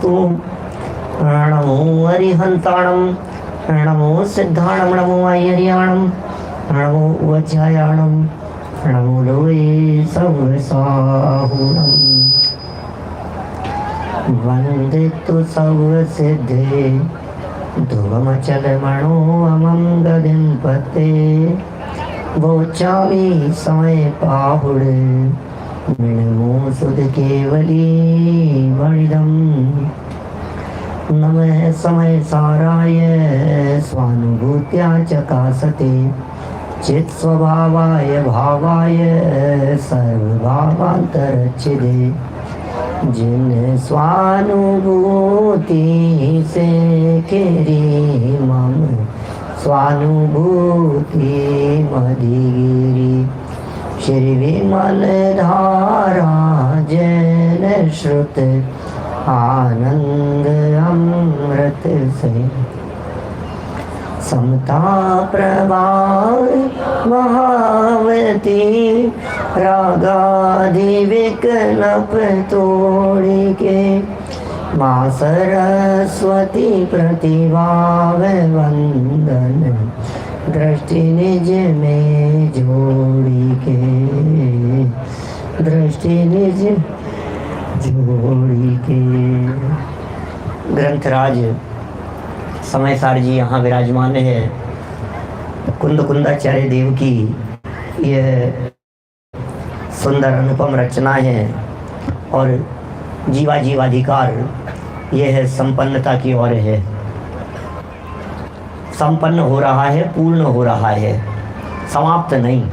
तथास्तु। नमो अरिहंताणं, नमो सिद्धाणं, नमो ऐर्याणं, नमो वज्रायाणं, नमो लोये सर्वसाहुणम्। वन्दे तु सर्वसिद्धे ध्रुवमचलमणो अमं गदिं पते। वोचामि समय पाहुडे मिणमो सुध केवली वणिदम्। नमः समय साराय स्वानुभूत्या चकासते चित् स्वभावाय भावाय सर्वभावान्तरच्छिदे। जिन स्वानुभूति से केरी मम स्वानुभूति मदिगिरी। श्री विमल धारा जन श्रुत आनंद अमृत से। समता प्रभाव महावती रागादि विकल्प तोड़ के। माँ सरस्वती प्रतिभाव वंदन दृष्टि निज में जोड़ी के। दृष्टि निज जोड़ी के। ग्रंथराज समयसार जी यहाँ विराजमान है। कुंद कुंदाचार्य देव की यह सुंदर अनुपम रचना है और जीवा जीवाधिकार यह संपन्नता की ओर है। संपन्न हो रहा है, पूर्ण हो रहा है, समाप्त नहीं।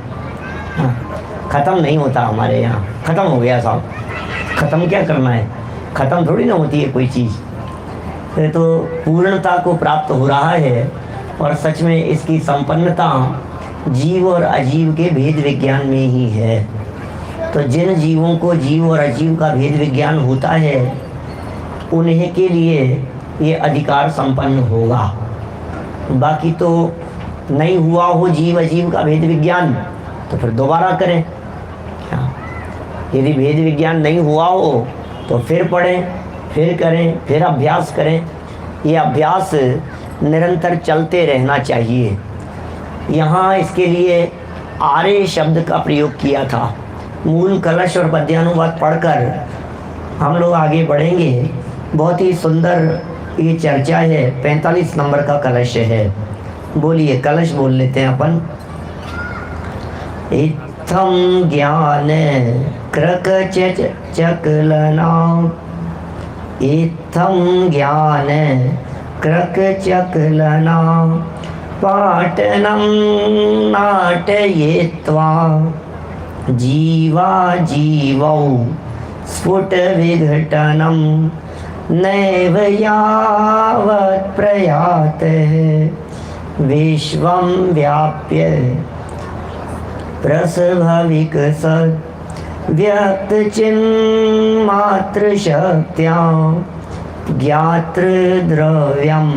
खत्म नहीं होता हमारे यहाँ। खत्म हो गया साहब, खत्म क्या करना है? खत्म थोड़ी ना होती है कोई चीज़। तो पूर्णता को प्राप्त हो रहा है और सच में इसकी संपन्नता जीव और अजीव के भेद विज्ञान में ही है। तो जिन जीवों को जीव और अजीव का भेद विज्ञान होता है उन्हें के लिए ये अधिकार संपन्न होगा। बाकी तो नहीं हुआ हो जीव अजीव का भेद विज्ञान तो फिर दोबारा करें। यदि भेद विज्ञान नहीं हुआ हो तो फिर पढ़ें, फिर करें, फिर अभ्यास करें। ये अभ्यास निरंतर चलते रहना चाहिए। यहाँ इसके लिए आर्य शब्द का प्रयोग किया था। मूल कलश और पद्यानुवाद पढ़कर हम लोग आगे बढ़ेंगे। बहुत ही सुंदर ये चर्चा है। 45 नंबर का कलश है। बोलिए, कलश बोल लेते हैं अपन। इत्थम ज्ञान क्रक चकलना। इत्थम ज्ञान क्रक चकलना। पाटनं नाटयित्वा जीवा जीवौ स्फुट विघटनं। नैव यावत् प्रयातः विश्वं व्याप्य प्रसभविकसत्। व्यक्तचिन्मात्रशक्त्या ज्ञातृद्रव्यं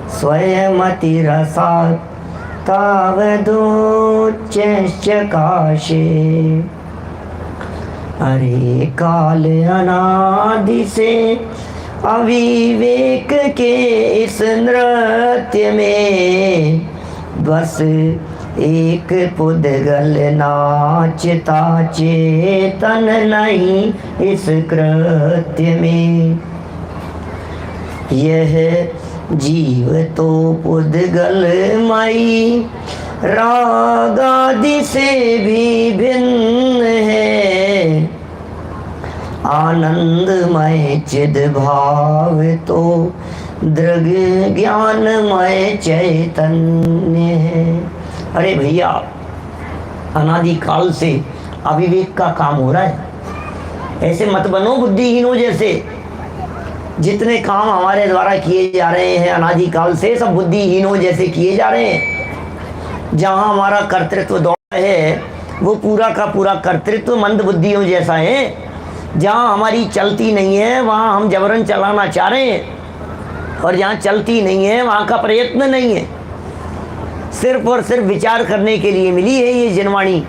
स्वयमतिरसात् तावदोच्चकाशे। अरे काल अनादि से अविवेक के इस नृत्य में बस एक पुद्गल नाचता चेतन नहीं इस कृत्य में। यह जीव तो पुद्गलमयी राग आदि से भी भिन्न है। आनंदमय चिद भाव तो दृग ज्ञानमय चैतन्य है। अरे भैया, अनादिकाल से अविवेक का काम हो रहा है। ऐसे मत बनो बुद्धिहीनों जैसे। जितने काम हमारे द्वारा किए जा रहे हैं अनादिकाल से, सब बुद्धिहीनों जैसे किए जा रहे हैं। जहाँ हमारा कर्तृत्व दौड़ है वो पूरा का पूरा कर्तृत्व मंद बुद्धियों जैसा है। जहाँ हमारी चलती नहीं है वहाँ हम जबरन चलाना चाह रहे हैं, और जहाँ चलती नहीं है वहाँ का प्रयत्न नहीं है। सिर्फ और सिर्फ विचार करने के लिए मिली है ये जिनवाणी।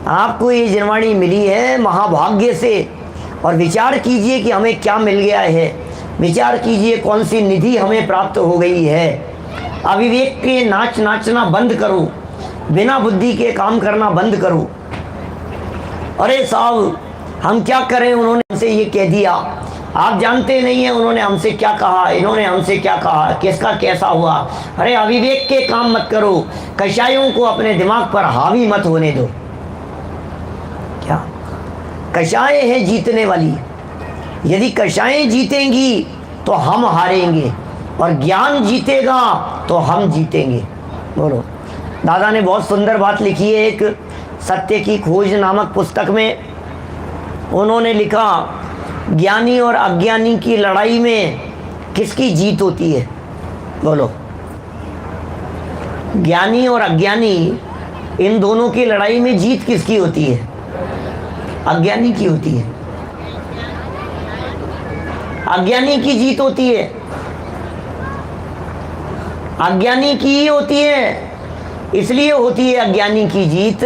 आपको ये जिनवाणी मिली है महाभाग्य से, और विचार कीजिए कि हमें क्या मिल गया है। विचार कीजिए कौन सी निधि हमें प्राप्त हो गई है। अविवेक के नाचना बंद करो, बिना बुद्धि के काम करना बंद करो। अरे साहब हम क्या करें, उन्होंने हमसे ये कह दिया, आप जानते नहीं हैं उन्होंने हमसे क्या कहा, इन्होंने हमसे क्या कहा, किसका कैसा हुआ। अरे अविवेक के काम मत करो, कषायों को अपने दिमाग पर हावी मत होने दो। क्या कषाय है जीतने वाली, यदि कषायें जीतेंगी तो हम हारेंगे और ज्ञान जीतेगा तो हम जीतेंगे। बोलो। दादा ने बहुत सुंदर बात लिखी है एक सत्य की खोज नामक पुस्तक में। उन्होंने लिखा ज्ञानी और अज्ञानी की लड़ाई में किसकी जीत होती है। बोलो। ज्ञानी और अज्ञानी इन दोनों की लड़ाई में जीत किसकी होती है? अज्ञानी की होती है। अज्ञानी की जीत होती है, अज्ञानी की ही होती है। इसलिए होती है अज्ञानी की जीत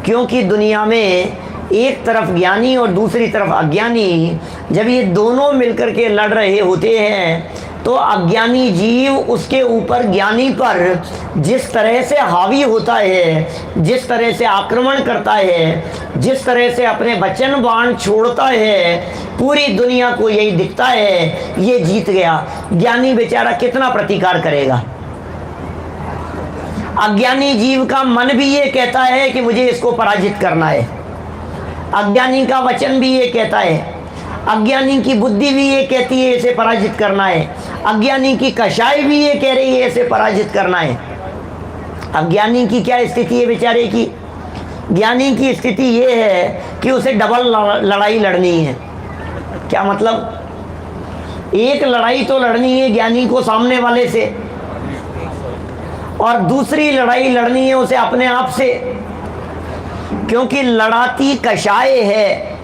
क्योंकि दुनिया में एक तरफ ज्ञानी और दूसरी तरफ अज्ञानी, जब ये दोनों मिलकर के लड़ रहे होते हैं तो अज्ञानी जीव उसके ऊपर ज्ञानी पर जिस तरह से हावी होता है, जिस तरह से आक्रमण करता है, जिस तरह से अपने वचन बाण छोड़ता है, पूरी दुनिया को यही दिखता है ये जीत गया। ज्ञानी बेचारा कितना प्रतिकार करेगा। अज्ञानी जीव का मन भी ये कहता है कि मुझे इसको पराजित करना है, अज्ञानी का वचन भी ये कहता है, अज्ञानी की बुद्धि भी ये कहती है इसे पराजित करना है, अज्ञानी की कषाय भी ये कह रही है इसे पराजित करना है। अज्ञानी की क्या स्थिति है बेचारे की? ज्ञानी की स्थिति ये है कि उसे डबल लड़ाई लड़नी है। क्या मतलब? एक लड़ाई तो लड़नी है ज्ञानी को सामने वाले से, और दूसरी लड़ाई लड़नी है उसे अपने आप से, क्योंकि लड़ाती कषाय है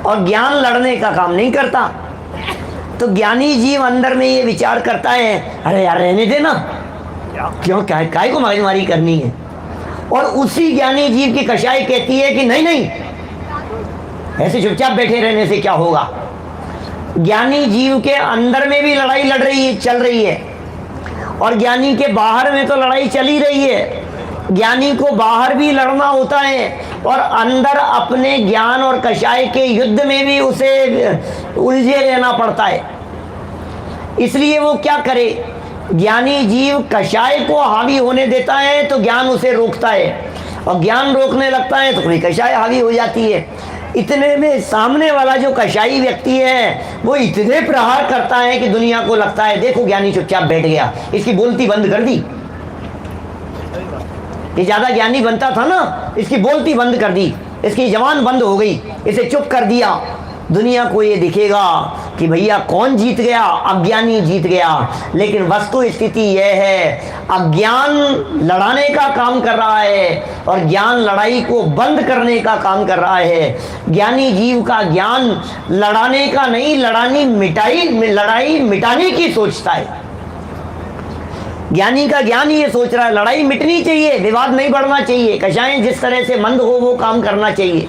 और ज्ञान लड़ने का काम नहीं करता। तो ज्ञानी जीव अंदर में ये विचार करता है, अरे यार रहने देना, क्यों काय को मगजमारी करनी है। और उसी ज्ञानी जीव की कषाय कहती है कि नहीं नहीं, ऐसे चुपचाप बैठे रहने से क्या होगा। ज्ञानी जीव के अंदर में भी लड़ाई लड़ रही है, चल रही है, और ज्ञानी के बाहर में तो लड़ाई चली रही है। ज्ञानी को बाहर भी लड़ना होता है और अंदर अपने ज्ञान और कषाय के युद्ध में भी उसे उलझे रहना पड़ता है। इसलिए वो क्या करे, ज्ञानी जीव कषाय को हावी होने देता है तो ज्ञान उसे रोकता है, और ज्ञान रोकने लगता है तो कोई कषाय हावी हो जाती है। इतने में सामने वाला जो कषाई व्यक्ति है वो इतने प्रहार करता है कि दुनिया को लगता है देखो ज्ञानी चुपचाप बैठ गया, इसकी बोलती बंद कर दी। ये ज्यादा ज्ञानी बनता था ना, इसकी बोलती बंद कर दी, इसकी जबान बंद हो गई, इसे चुप कर दिया। दुनिया को ये दिखेगा कि भैया कौन जीत गया, अज्ञानी जीत गया। लेकिन वस्तु स्थिति यह है अज्ञान लड़ाने का काम कर रहा है और ज्ञान लड़ाई को बंद करने का काम कर रहा है। ज्ञानी जीव का ज्ञान लड़ाने का नहीं, लड़ाई मिटाने की सोचता है। ज्ञानी का ज्ञान ये सोच रहा है लड़ाई मिटनी चाहिए, विवाद नहीं बढ़ना चाहिए, कषायें जिस तरह से मंद हो वो काम करना चाहिए,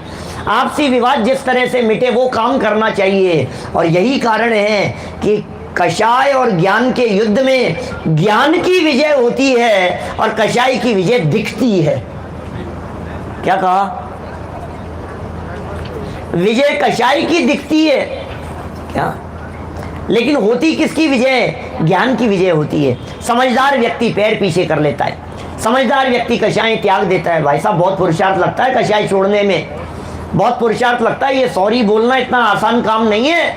आपसी विवाद जिस तरह से मिटे वो काम करना चाहिए। और यही कारण है कि कषाय और ज्ञान के युद्ध में ज्ञान की विजय होती है और कषाय की विजय दिखती है। क्या कहा? विजय कषाय की दिखती है क्या? लेकिन होती किसकी विजय? ज्ञान की विजय होती है। समझदार व्यक्ति पैर पीछे कर लेता है, समझदार व्यक्ति कषाय त्याग देता है। भाई साहब बहुत पुरुषार्थ लगता है कषाय छोड़ने में, बहुत पुरुषार्थ लगता है। ये सॉरी बोलना इतना आसान काम नहीं है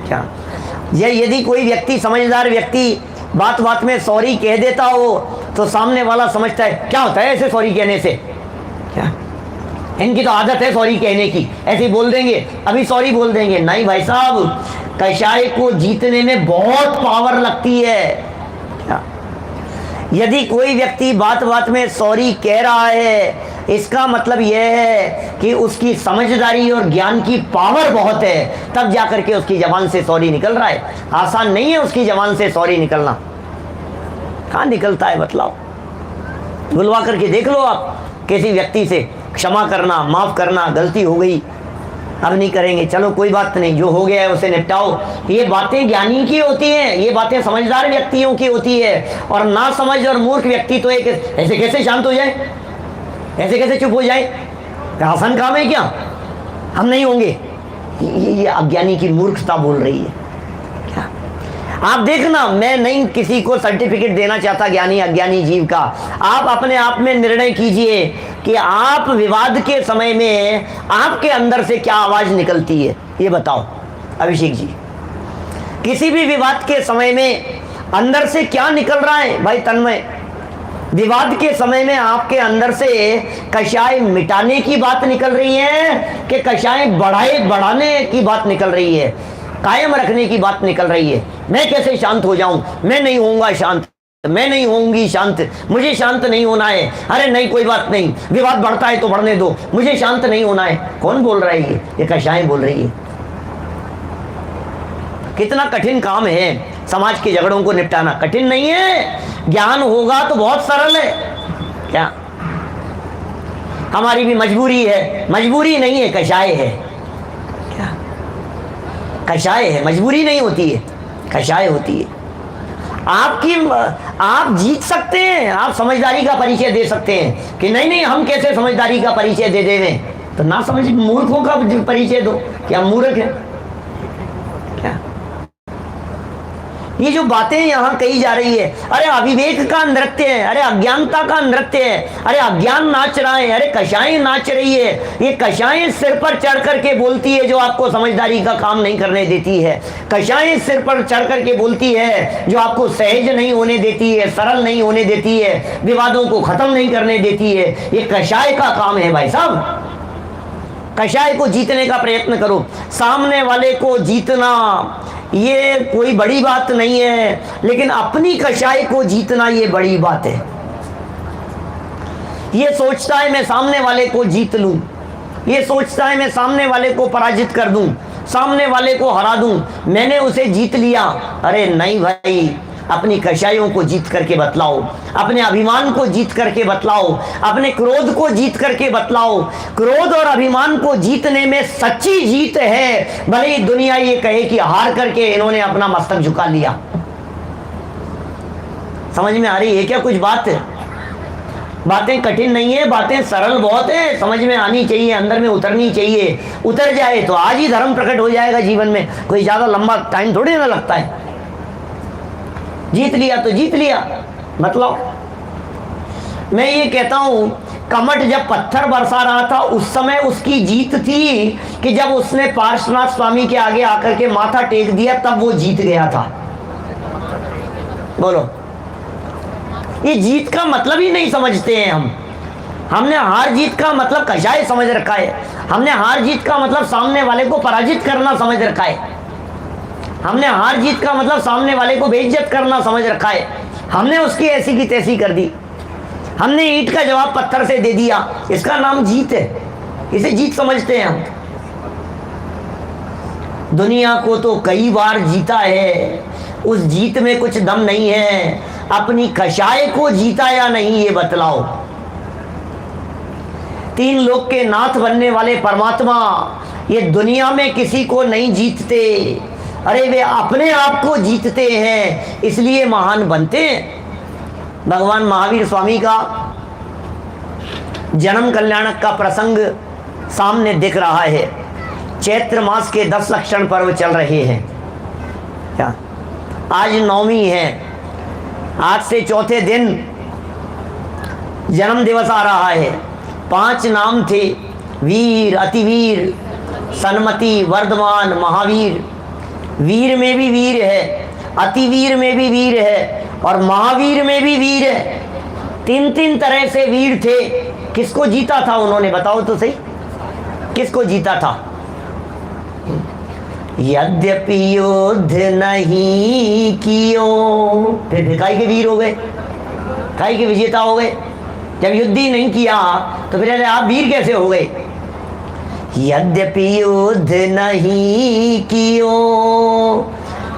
क्या? यदि कोई व्यक्ति, समझदार व्यक्ति बात बात में सॉरी कह देता हो तो सामने वाला समझता है क्या होता है ऐसे सॉरी कहने से, क्या इनकी तो आदत है सॉरी कहने की, ऐसे बोल देंगे, अभी सॉरी बोल देंगे। नहीं भाई साहब, कषाय को जीतने में बहुत पावर लगती है। यदि कोई व्यक्ति बात बात में सॉरी कह रहा है इसका मतलब यह है कि उसकी समझदारी और ज्ञान की पावर बहुत है, तब जाकर के उसकी जबान से सॉरी निकल रहा है। आसान नहीं है उसकी जबान से सॉरी निकलना। कहाँ निकलता है बतलाओ? बुलवा करके देख लो आप किसी व्यक्ति से, क्षमा करना, माफ करना, गलती हो गई, अब नहीं करेंगे, चलो कोई बात नहीं, जो हो गया है उसे निपटाओ। ये बातें ज्ञानी की होती हैं, ये बातें समझदार व्यक्तियों की होती है। और ना समझ और मूर्ख व्यक्ति तो एक ऐसे कैसे शांत हो जाए, ऐसे कैसे चुप हो जाए? क्या आसान काम है क्या? हम नहीं होंगे। ये अज्ञानी की मूर्खता बोल रही है क्या? आप देखना, मैं नहीं किसी को सर्टिफिकेट देना चाहता ज्ञानी अज्ञानी जीव का। आप अपने आप में निर्णय कीजिए कि आप विवाद के समय में आपके अंदर से क्या आवाज निकलती है, ये बताओ अभिषेक जी। किसी भी विवाद के समय में अंदर से क्या निकल रहा है भाई तन्मय? विवाद के समय में आपके अंदर से कषाय मिटाने की बात निकल रही है कि कषाय बढ़ाने की बात निकल रही है, कायम रखने की बात निकल रही है? मैं कैसे शांत हो जाऊं? मैं नहीं होऊंगा शांत, मैं नहीं होऊंगी शांत, मुझे शांत नहीं होना है। अरे नहीं कोई बात नहीं, विवाद बढ़ता है तो बढ़ने दो, मुझे शांत नहीं होना है। कौन बोल रहा है? ये कषाय बोल रही है। कितना कठिन काम है समाज के झगड़ों को निपटाना, कठिन नहीं है। ज्ञान होगा तो बहुत सरल है। क्या हमारी भी मजबूरी है? मजबूरी नहीं है, कषाय है। क्या कषाय है, मजबूरी नहीं होती है, कषाय होती है। आप जीत सकते हैं, आप समझदारी का परिचय दे सकते हैं कि नहीं नहीं हम कैसे समझदारी का परिचय दे देवें, तो ना समझ मूर्खों का परिचय दो कि हम मूर्ख हैं। क्या ये जो बातें यहाँ कही जा रही है, अरे अविवेक का नृत्य है, अरे अज्ञानता का नृत्य है, अरे अज्ञान नाच रहा है, अरे कषाय नाच रही है। ये कषाय सिर पर चढ़ करके बोलती है जो आपको समझदारी का काम नहीं करने देती है। कषाय सिर पर चढ़ करके बोलती है जो आपको सहज नहीं होने देती है, सरल नहीं होने देती है, विवादों को खत्म नहीं करने देती है। ये कषाय का काम है भाई साहब। कषाय को जीतने का प्रयत्न करो। सामने वाले को जीतना ये कोई बड़ी बात नहीं है, लेकिन अपनी कषाय को जीतना ये बड़ी बात है। ये सोचता है मैं सामने वाले को जीत लूं, ये सोचता है मैं सामने वाले को पराजित कर दूं, सामने वाले को हरा दूं, मैंने उसे जीत लिया। अरे नहीं भाई, अपनी कषायों को जीत करके बतलाओ, अपने अभिमान को जीत करके बतलाओ, अपने क्रोध को जीत करके बतलाओ। क्रोध और अभिमान को जीतने में सच्ची जीत है, भले ही दुनिया ये कहे कि हार करके इन्होंने अपना मस्तक झुका लिया। समझ में आ रही है क्या कुछ बात? बातें कठिन नहीं है, बातें सरल बहुत है, समझ में आनी चाहिए, अंदर में उतरनी चाहिए। उतर जाए तो आज ही धर्म प्रकट हो जाएगा जीवन में, कोई ज्यादा लंबा टाइम थोड़ी ना लगता है। जीत लिया तो जीत लिया, मतलब मैं ये कहता हूं कमट जब पत्थर बरसा रहा था उस समय उसकी जीत थी कि जब उसने पार्श्वनाथ स्वामी के आगे आकर के माथा टेक दिया तब वो जीत गया था। बोलो, ये जीत का मतलब ही नहीं समझते हैं हम। हमने हार जीत का मतलब कषाय समझ रखा है, हमने हार जीत का मतलब सामने वाले को पराजित करना समझ रखा है, हमने हार जीत का मतलब सामने वाले को बेइज्जत करना समझ रखा है। हमने उसकी ऐसी की तैसी कर दी, हमने ईंट का जवाब पत्थर से दे दिया, इसका नाम जीत है, इसे जीत समझते हैं हम। दुनिया को तो कई बार जीता है, उस जीत में कुछ दम नहीं है। अपनी कषाय को जीता या नहीं ये बतलाओ। तीन लोक के नाथ बनने वाले परमात्मा ये दुनिया में किसी को नहीं जीतते, अरे वे अपने आप को जीतते हैं, इसलिए महान बनते हैं। भगवान महावीर स्वामी का जन्म कल्याणक का प्रसंग सामने दिख रहा है। चैत्र मास के 10 लक्षण पर्व चल रहे हैं। क्या आज नवमी है, आज से चौथे दिन जन्म दिवस आ रहा है। 5 नाम थे, वीर, अतिवीर, सन्मति, वर्धमान, महावीर। वीर में भी वीर है, अतिवीर में भी वीर है और महावीर में भी वीर है। 3 तरह से वीर थे। किसको जीता था उन्होंने, बताओ तो सही, किसको जीता था? यद्यपि युद्ध नहीं कियो, फिर काय के वीर हो गए, काय के विजेता हो गए? जब युद्ध ही नहीं किया तो फिर आप वीर कैसे हो गए? यद्यपि युद्ध नहीं कियो,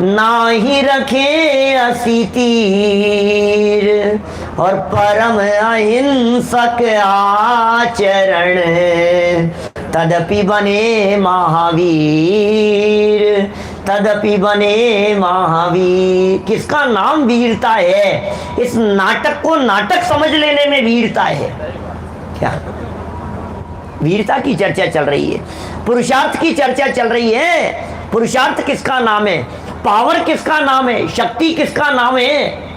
ना ही रखे असी तीर, और परम अहिंसक आचरण तदपि बने महावीर, तदपि बने महावीर। किसका नाम वीरता है? इस नाटक को नाटक समझ लेने में वीरता है। क्या वीरता की चर्चा चल रही है, पुरुषार्थ की चर्चा चल रही है। पुरुषार्थ किसका नाम है? पावर किसका नाम है? शक्ति किसका नाम है?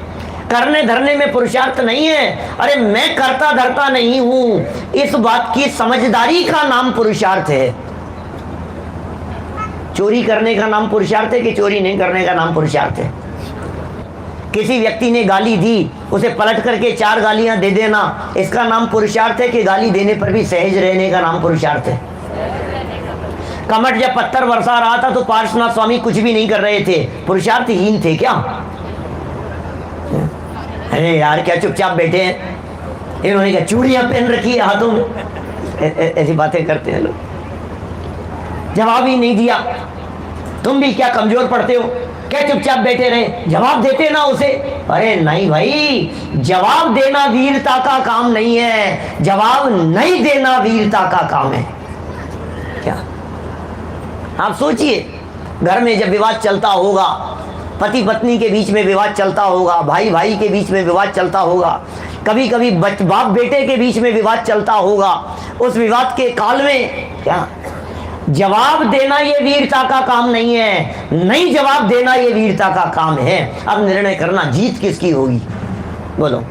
करने धरने में पुरुषार्थ नहीं है। अरे मैं करता धरता नहीं हूं, इस बात की समझदारी का नाम पुरुषार्थ है। चोरी करने का नाम पुरुषार्थ है कि चोरी नहीं करने का नाम पुरुषार्थ है? किसी व्यक्ति ने गाली दी, उसे पलट करके 4 गालियां दे देना, इसका नाम पुरुषार्थ है कि गाली देने पर भी सहज रहने का नाम पुरुषार्थ है? कमट जब पत्थर बरसा रहा था तो पार्श्वनाथ स्वामी कुछ भी नहीं कर रहे थे, पुरुषार्थहीन थे क्या? अरे यार क्या चुपचाप बैठे हैं? इन्होंने क्या चूड़ियां पहन रखी है हाथों में? ऐसी बातें करते हैं लोग। जवाब ही नहीं दिया। तुम भी क्या कमजोर पड़ते हो? क्या चुपचाप बैठे रहे? जवाब देते ना उसे। अरे नहीं भाई, जवाब देना वीरता का काम नहीं है, जवाब नहीं देना वीरता का काम है। क्या आप सोचिए, घर में जब विवाद चलता होगा, पति पत्नी के बीच में विवाद चलता होगा, भाई भाई के बीच में विवाद चलता होगा, कभी कभी बाप बेटे के बीच में विवाद चलता होगा, उस विवाद के काल में क्या जवाब देना ये वीरता का काम नहीं है, नहीं जवाब देना ये वीरता का काम है। अब निर्णय करना जीत किसकी होगी, बोलो।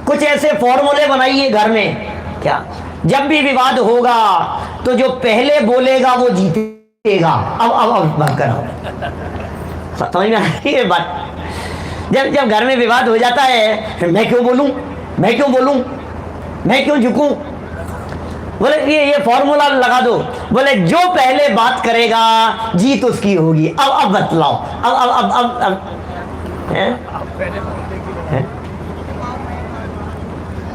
कुछ ऐसे फॉर्मूले बनाइए घर में, क्या जब भी विवाद होगा तो जो पहले बोलेगा वो जीतेगा। अब बात करो, समझ में आ रही है बात? जब घर में विवाद हो जाता है, मैं क्यों बोलूं, मैं क्यों बोलूं, मैं क्यों झुकूं? बोले ये फॉर्मूला लगा दो, बोले जो पहले बात करेगा जीत उसकी होगी। अब बतलाओ, अब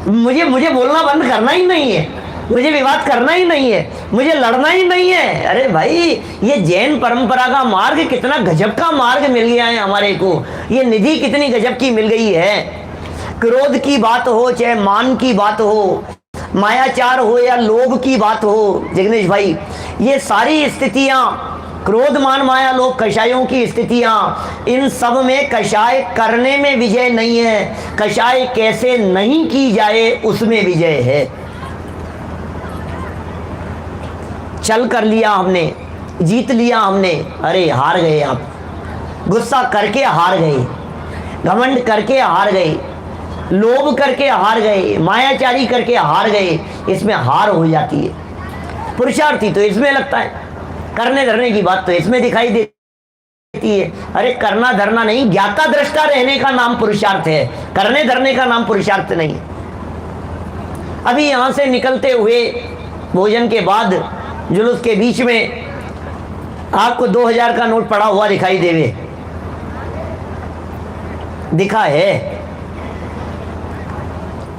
मुझे बोलना बंद करना ही नहीं है, मुझे विवाद करना ही नहीं है, मुझे लड़ना ही नहीं है। अरे भाई, ये जैन परंपरा का मार्ग कितना गजब का मार्ग मिल गया है हमारे को, ये निधि कितनी गजब की मिल गई है। क्रोध की बात हो चाहे मान की बात हो, मायाचार हो या लोभ की बात हो, जिग्नेश भाई, ये सारी स्थितियां, क्रोध मान माया लोभ कषायों की स्थितियां, इन सब में कषाय करने में विजय नहीं है, कषाय कैसे नहीं की जाए उसमें विजय है। चल कर लिया हमने, जीत लिया हमने, अरे हार गए आप। गुस्सा करके हार गए, घमंड करके हार गए, लोभ करके हार गए, मायाचारी करके हार गए, इसमें हार हो जाती है। पुरुषार्थी तो इसमें लगता है, करने धरने की बात तो इसमें दिखाई देती है। अरे करना धरना नहीं, ज्ञाता दृष्टा रहने का नाम पुरुषार्थ है, करने धरने का नाम पुरुषार्थ नहीं। अभी यहां से निकलते हुए भोजन के बाद जुलूस के बीच में आपको 2000 का नोट पड़ा हुआ दिखाई देवे, दिखा है,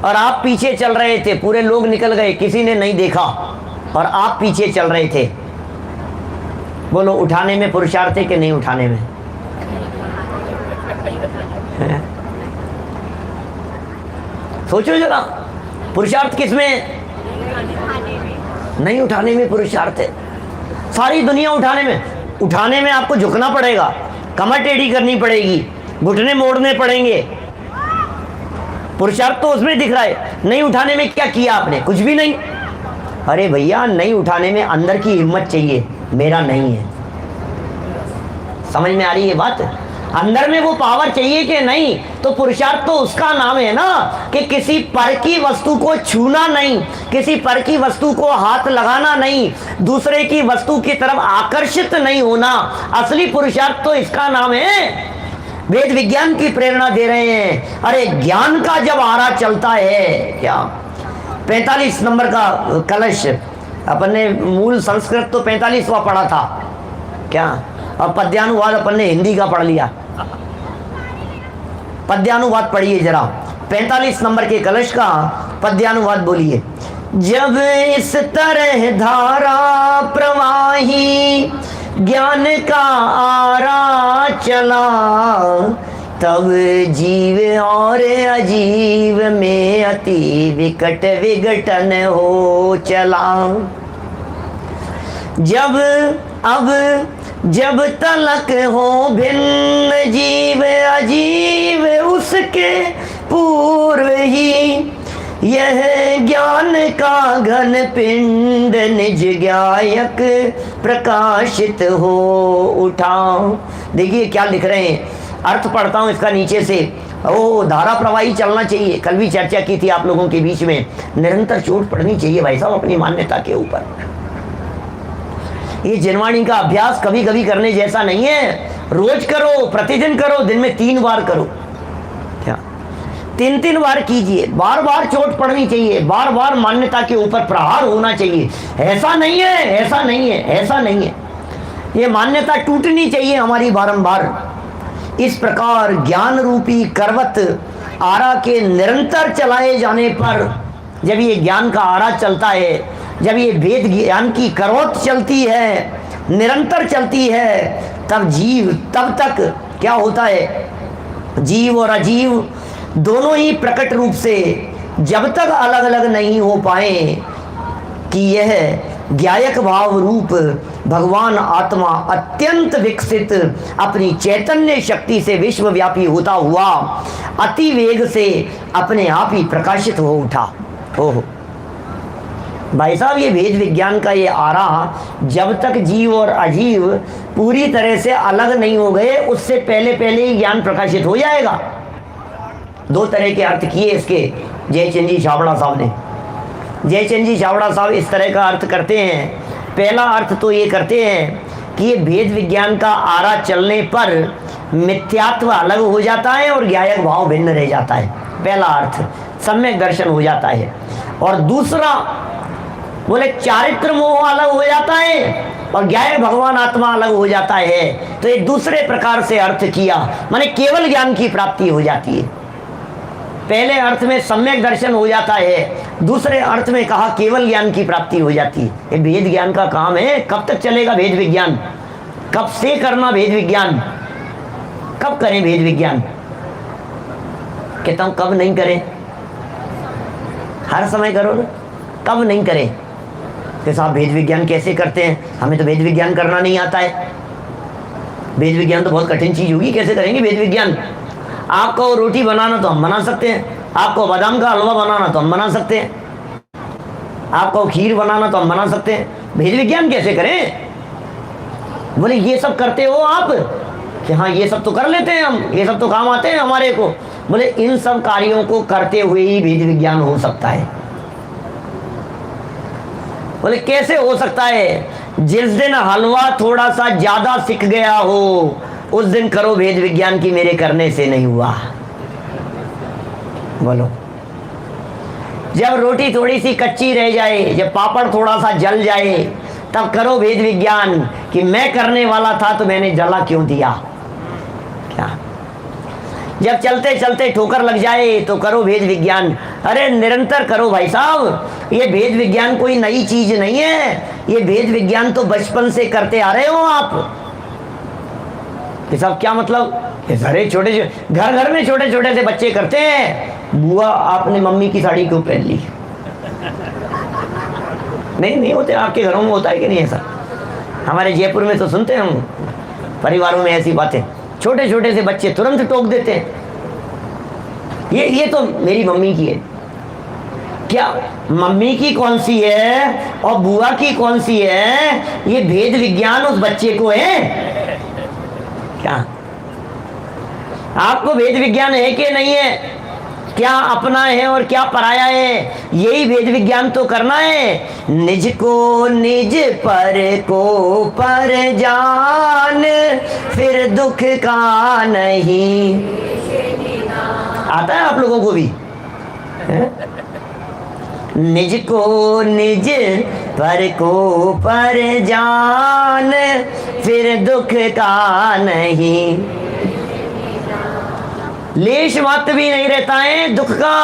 और आप पीछे चल रहे थे, पूरे लोग निकल गए, किसी ने नहीं देखा और आप पीछे चल रहे थे। बोलो उठाने में पुरुषार्थ है कि नहीं उठाने में? सोचो जरा, पुरुषार्थ किसमें? नहीं उठाने में पुरुषार्थ है। सारी दुनिया उठाने में आपको झुकना पड़ेगा, कमर टेढ़ी करनी पड़ेगी, घुटने मोड़ने पड़ेंगे। पुरुषार्थ तो उसमें दिख रहा है, नहीं उठाने में क्या किया आपने? कुछ भी नहीं। अरे भैया, नहीं उठाने में अंदर की हिम्मत चाहिए, मेरा नहीं है। समझ में आ रही है बात? अंदर में वो पावर चाहिए कि नहीं? तो पुरुषार्थ तो उसका नाम है ना कि किसी पर की वस्तु को छूना नहीं, किसी पर की वस्तु को हाथ लगाना नहीं, दूसरे की वस्तु की तरफ आकर्षित नहीं होना। असली पुरुषार्थ तो इसका नाम है। वेद विज्ञान की प्रेरणा दे रहे हैं। अरे ज्ञान का जब आरा चलता है, क्या 45 नंबर का कलश, अपन ने मूल संस्कृत तो 45वां पढ़ा था क्या, और पद्यानुवाद अपन ने हिंदी का पढ़ लिया। पद्यानुवाद पढ़िए जरा, 45 नंबर के कलश का पद्यानुवाद बोलिए। जब इस तरह धारा प्रवाही ज्ञान का आरा चला, तब जीव और अजीव में अति विकट विघटन हो चला। जब तलक हो भिन्न जीव अजीव उसके पूर्व ही यह ज्ञान का घन पिंड निज ज्ञायक प्रकाशित हो उठा। देखिए क्या लिख रहे हैं, अर्थ पढ़ता हूं इसका नीचे से। ओ धारा प्रवाही चलना चाहिए, कल भी चर्चा की थी आप लोगों के बीच में। निरंतर चोट पड़नी चाहिए भाई साहब अपनी मान्यता के ऊपर। ये जिनवाणी का अभ्यास कभी कभी करने जैसा नहीं है, रोज करो, प्रतिदिन करो, दिन में 3 बार करो। क्या 3 बार कीजिए, बार बार चोट पड़नी चाहिए, बार बार मान्यता के ऊपर प्रहार होना चाहिए। ऐसा नहीं है, ऐसा नहीं है, ऐसा नहीं है, ये मान्यता टूटनी चाहिए हमारी बारंबार। इस प्रकार ज्ञान रूपी करवत आरा के निरंतर चलाए जाने पर, जब ये ज्ञान का आरा चलता है, जब ये वेद ज्ञान की करवत चलती है, निरंतर चलती है, तब तक क्या होता है, जीव और अजीव दोनों ही प्रकट रूप से जब तक अलग अलग नहीं हो पाए कि यह ज्ञायक भाव रूप भगवान आत्मा अत्यंत विकसित अपनी चैतन्य शक्ति से विश्वव्यापी होता हुआ अति वेग से अपने आप ही प्रकाशित हो उठा। ओहो भाई साहब, ये वेद विज्ञान का ये आरा जब तक जीव और अजीव पूरी तरह से अलग नहीं हो गए, उससे पहले पहले ही ज्ञान प्रकाशित हो जाएगा। 2 तरह के अर्थ किए इसके जयचंद जी छाबड़ा साहब ने। जयचंद जी छाबड़ा साहब इस तरह का अर्थ करते हैं। पहला अर्थ तो ये करते हैं कि ये वेद विज्ञान का आरा चलने पर मिथ्यात्व अलग हो जाता है और ज्ञायक भाव भिन्न रह जाता है। पहला अर्थ सम्यक दर्शन हो जाता है। और दूसरा बोले चारित्र मोह अलग हो जाता है और ज्ञायक भगवान आत्मा अलग हो जाता है। तो एक दूसरे प्रकार से अर्थ किया, माने केवल ज्ञान की प्राप्ति हो जाती है। पहले अर्थ में सम्यक दर्शन हो जाता है, दूसरे अर्थ में कहा केवल ज्ञान की प्राप्ति हो जाती है। ये वेद ज्ञान का काम है। कब तक चलेगा वेद विज्ञान? कब से करना वेद विज्ञान? कब करें वेद विज्ञान? कहता हूं कब नहीं करें, हर समय करो ना। कब नहीं करें कि साहब वेद विज्ञान कैसे करते हैं, हमें तो वेद विज्ञान करना नहीं आता है। वेद विज्ञान तो बहुत कठिन चीज होगी, कैसे करेंगे वेद विज्ञान? आपको रोटी बनाना तो हम बना सकते हैं, आपको बादाम का हलवा बनाना तो हम बना सकते हैं, आपको खीर बनाना तो हम बना सकते हैं, वेद विज्ञान कैसे करें? बोले ये सब करते हो आप? कि हाँ ये सब तो कर लेते हैं हम, ये सब तो काम आते हैं हमारे को। बोले इन सब कार्यों को करते हुए ही वेद विज्ञान हो सकता है। बोले कैसे हो सकता है? जिस दिन हलवा थोड़ा सा ज्यादा सिक गया हो उस दिन करो वेद विज्ञान की मेरे करने से नहीं हुआ। बोलो जब रोटी थोड़ी सी कच्ची रह जाए, जब पापड़ थोड़ा सा जल जाए, तब करो वेद विज्ञान कि मैं करने वाला था तो मैंने जला क्यों दिया। क्या जब चलते चलते ठोकर लग जाए तो करो वेद विज्ञान। अरे निरंतर करो भाई साहब। ये वेद विज्ञान कोई नई चीज नहीं है, ये वेद विज्ञान तो बचपन से करते आ रहे हो आप। ये सब क्या मतलब? अरे छोटे घर घर में छोटे छोटे से बच्चे करते हैं। बुआ आपने मम्मी की साड़ी क्यों पहन ली? नहीं होते, आपके घरों में होता है कि नहीं ऐसा? हमारे जयपुर में तो सुनते हैं हम परिवारों में ऐसी बातें। छोटे छोटे से बच्चे तुरंत टोक देते हैं, ये तो मेरी मम्मी की है। क्या मम्मी की कौन सी है और बुआ की कौन सी है? ये भेद विज्ञान उस बच्चे को है क्या? आपको भेद विज्ञान है कि नहीं है? क्या अपना है और क्या पराया है? यही भेद विज्ञान तो करना है। निज को निज, पर को पर जान, फिर दुख का नहीं। आता है आप लोगों को भी? निज को निज, पर को पर जान, फिर दुख का नहीं। लेश मात्र भी नहीं रहता है दुख का।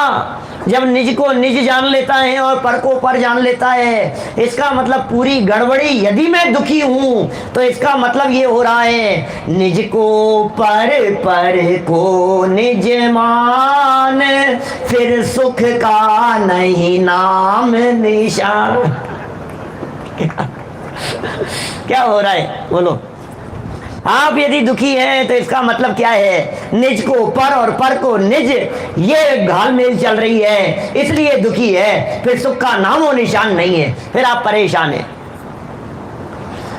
जब निज को निज जान लेता है और पर को पर जान लेता है, इसका मतलब पूरी गड़बड़ी। यदि मैं दुखी हूं तो इसका मतलब ये हो रहा है निज को पर, पर को निज मान, फिर सुख का नहीं नाम निशान। क्या हो रहा है बोलो? आप यदि दुखी हैं तो इसका मतलब क्या है? निज को पर और पर को निज, ये घालमेल चल रही है, इसलिए दुखी है। फिर सुख का नाम और निशान नहीं है, फिर आप परेशान हैं।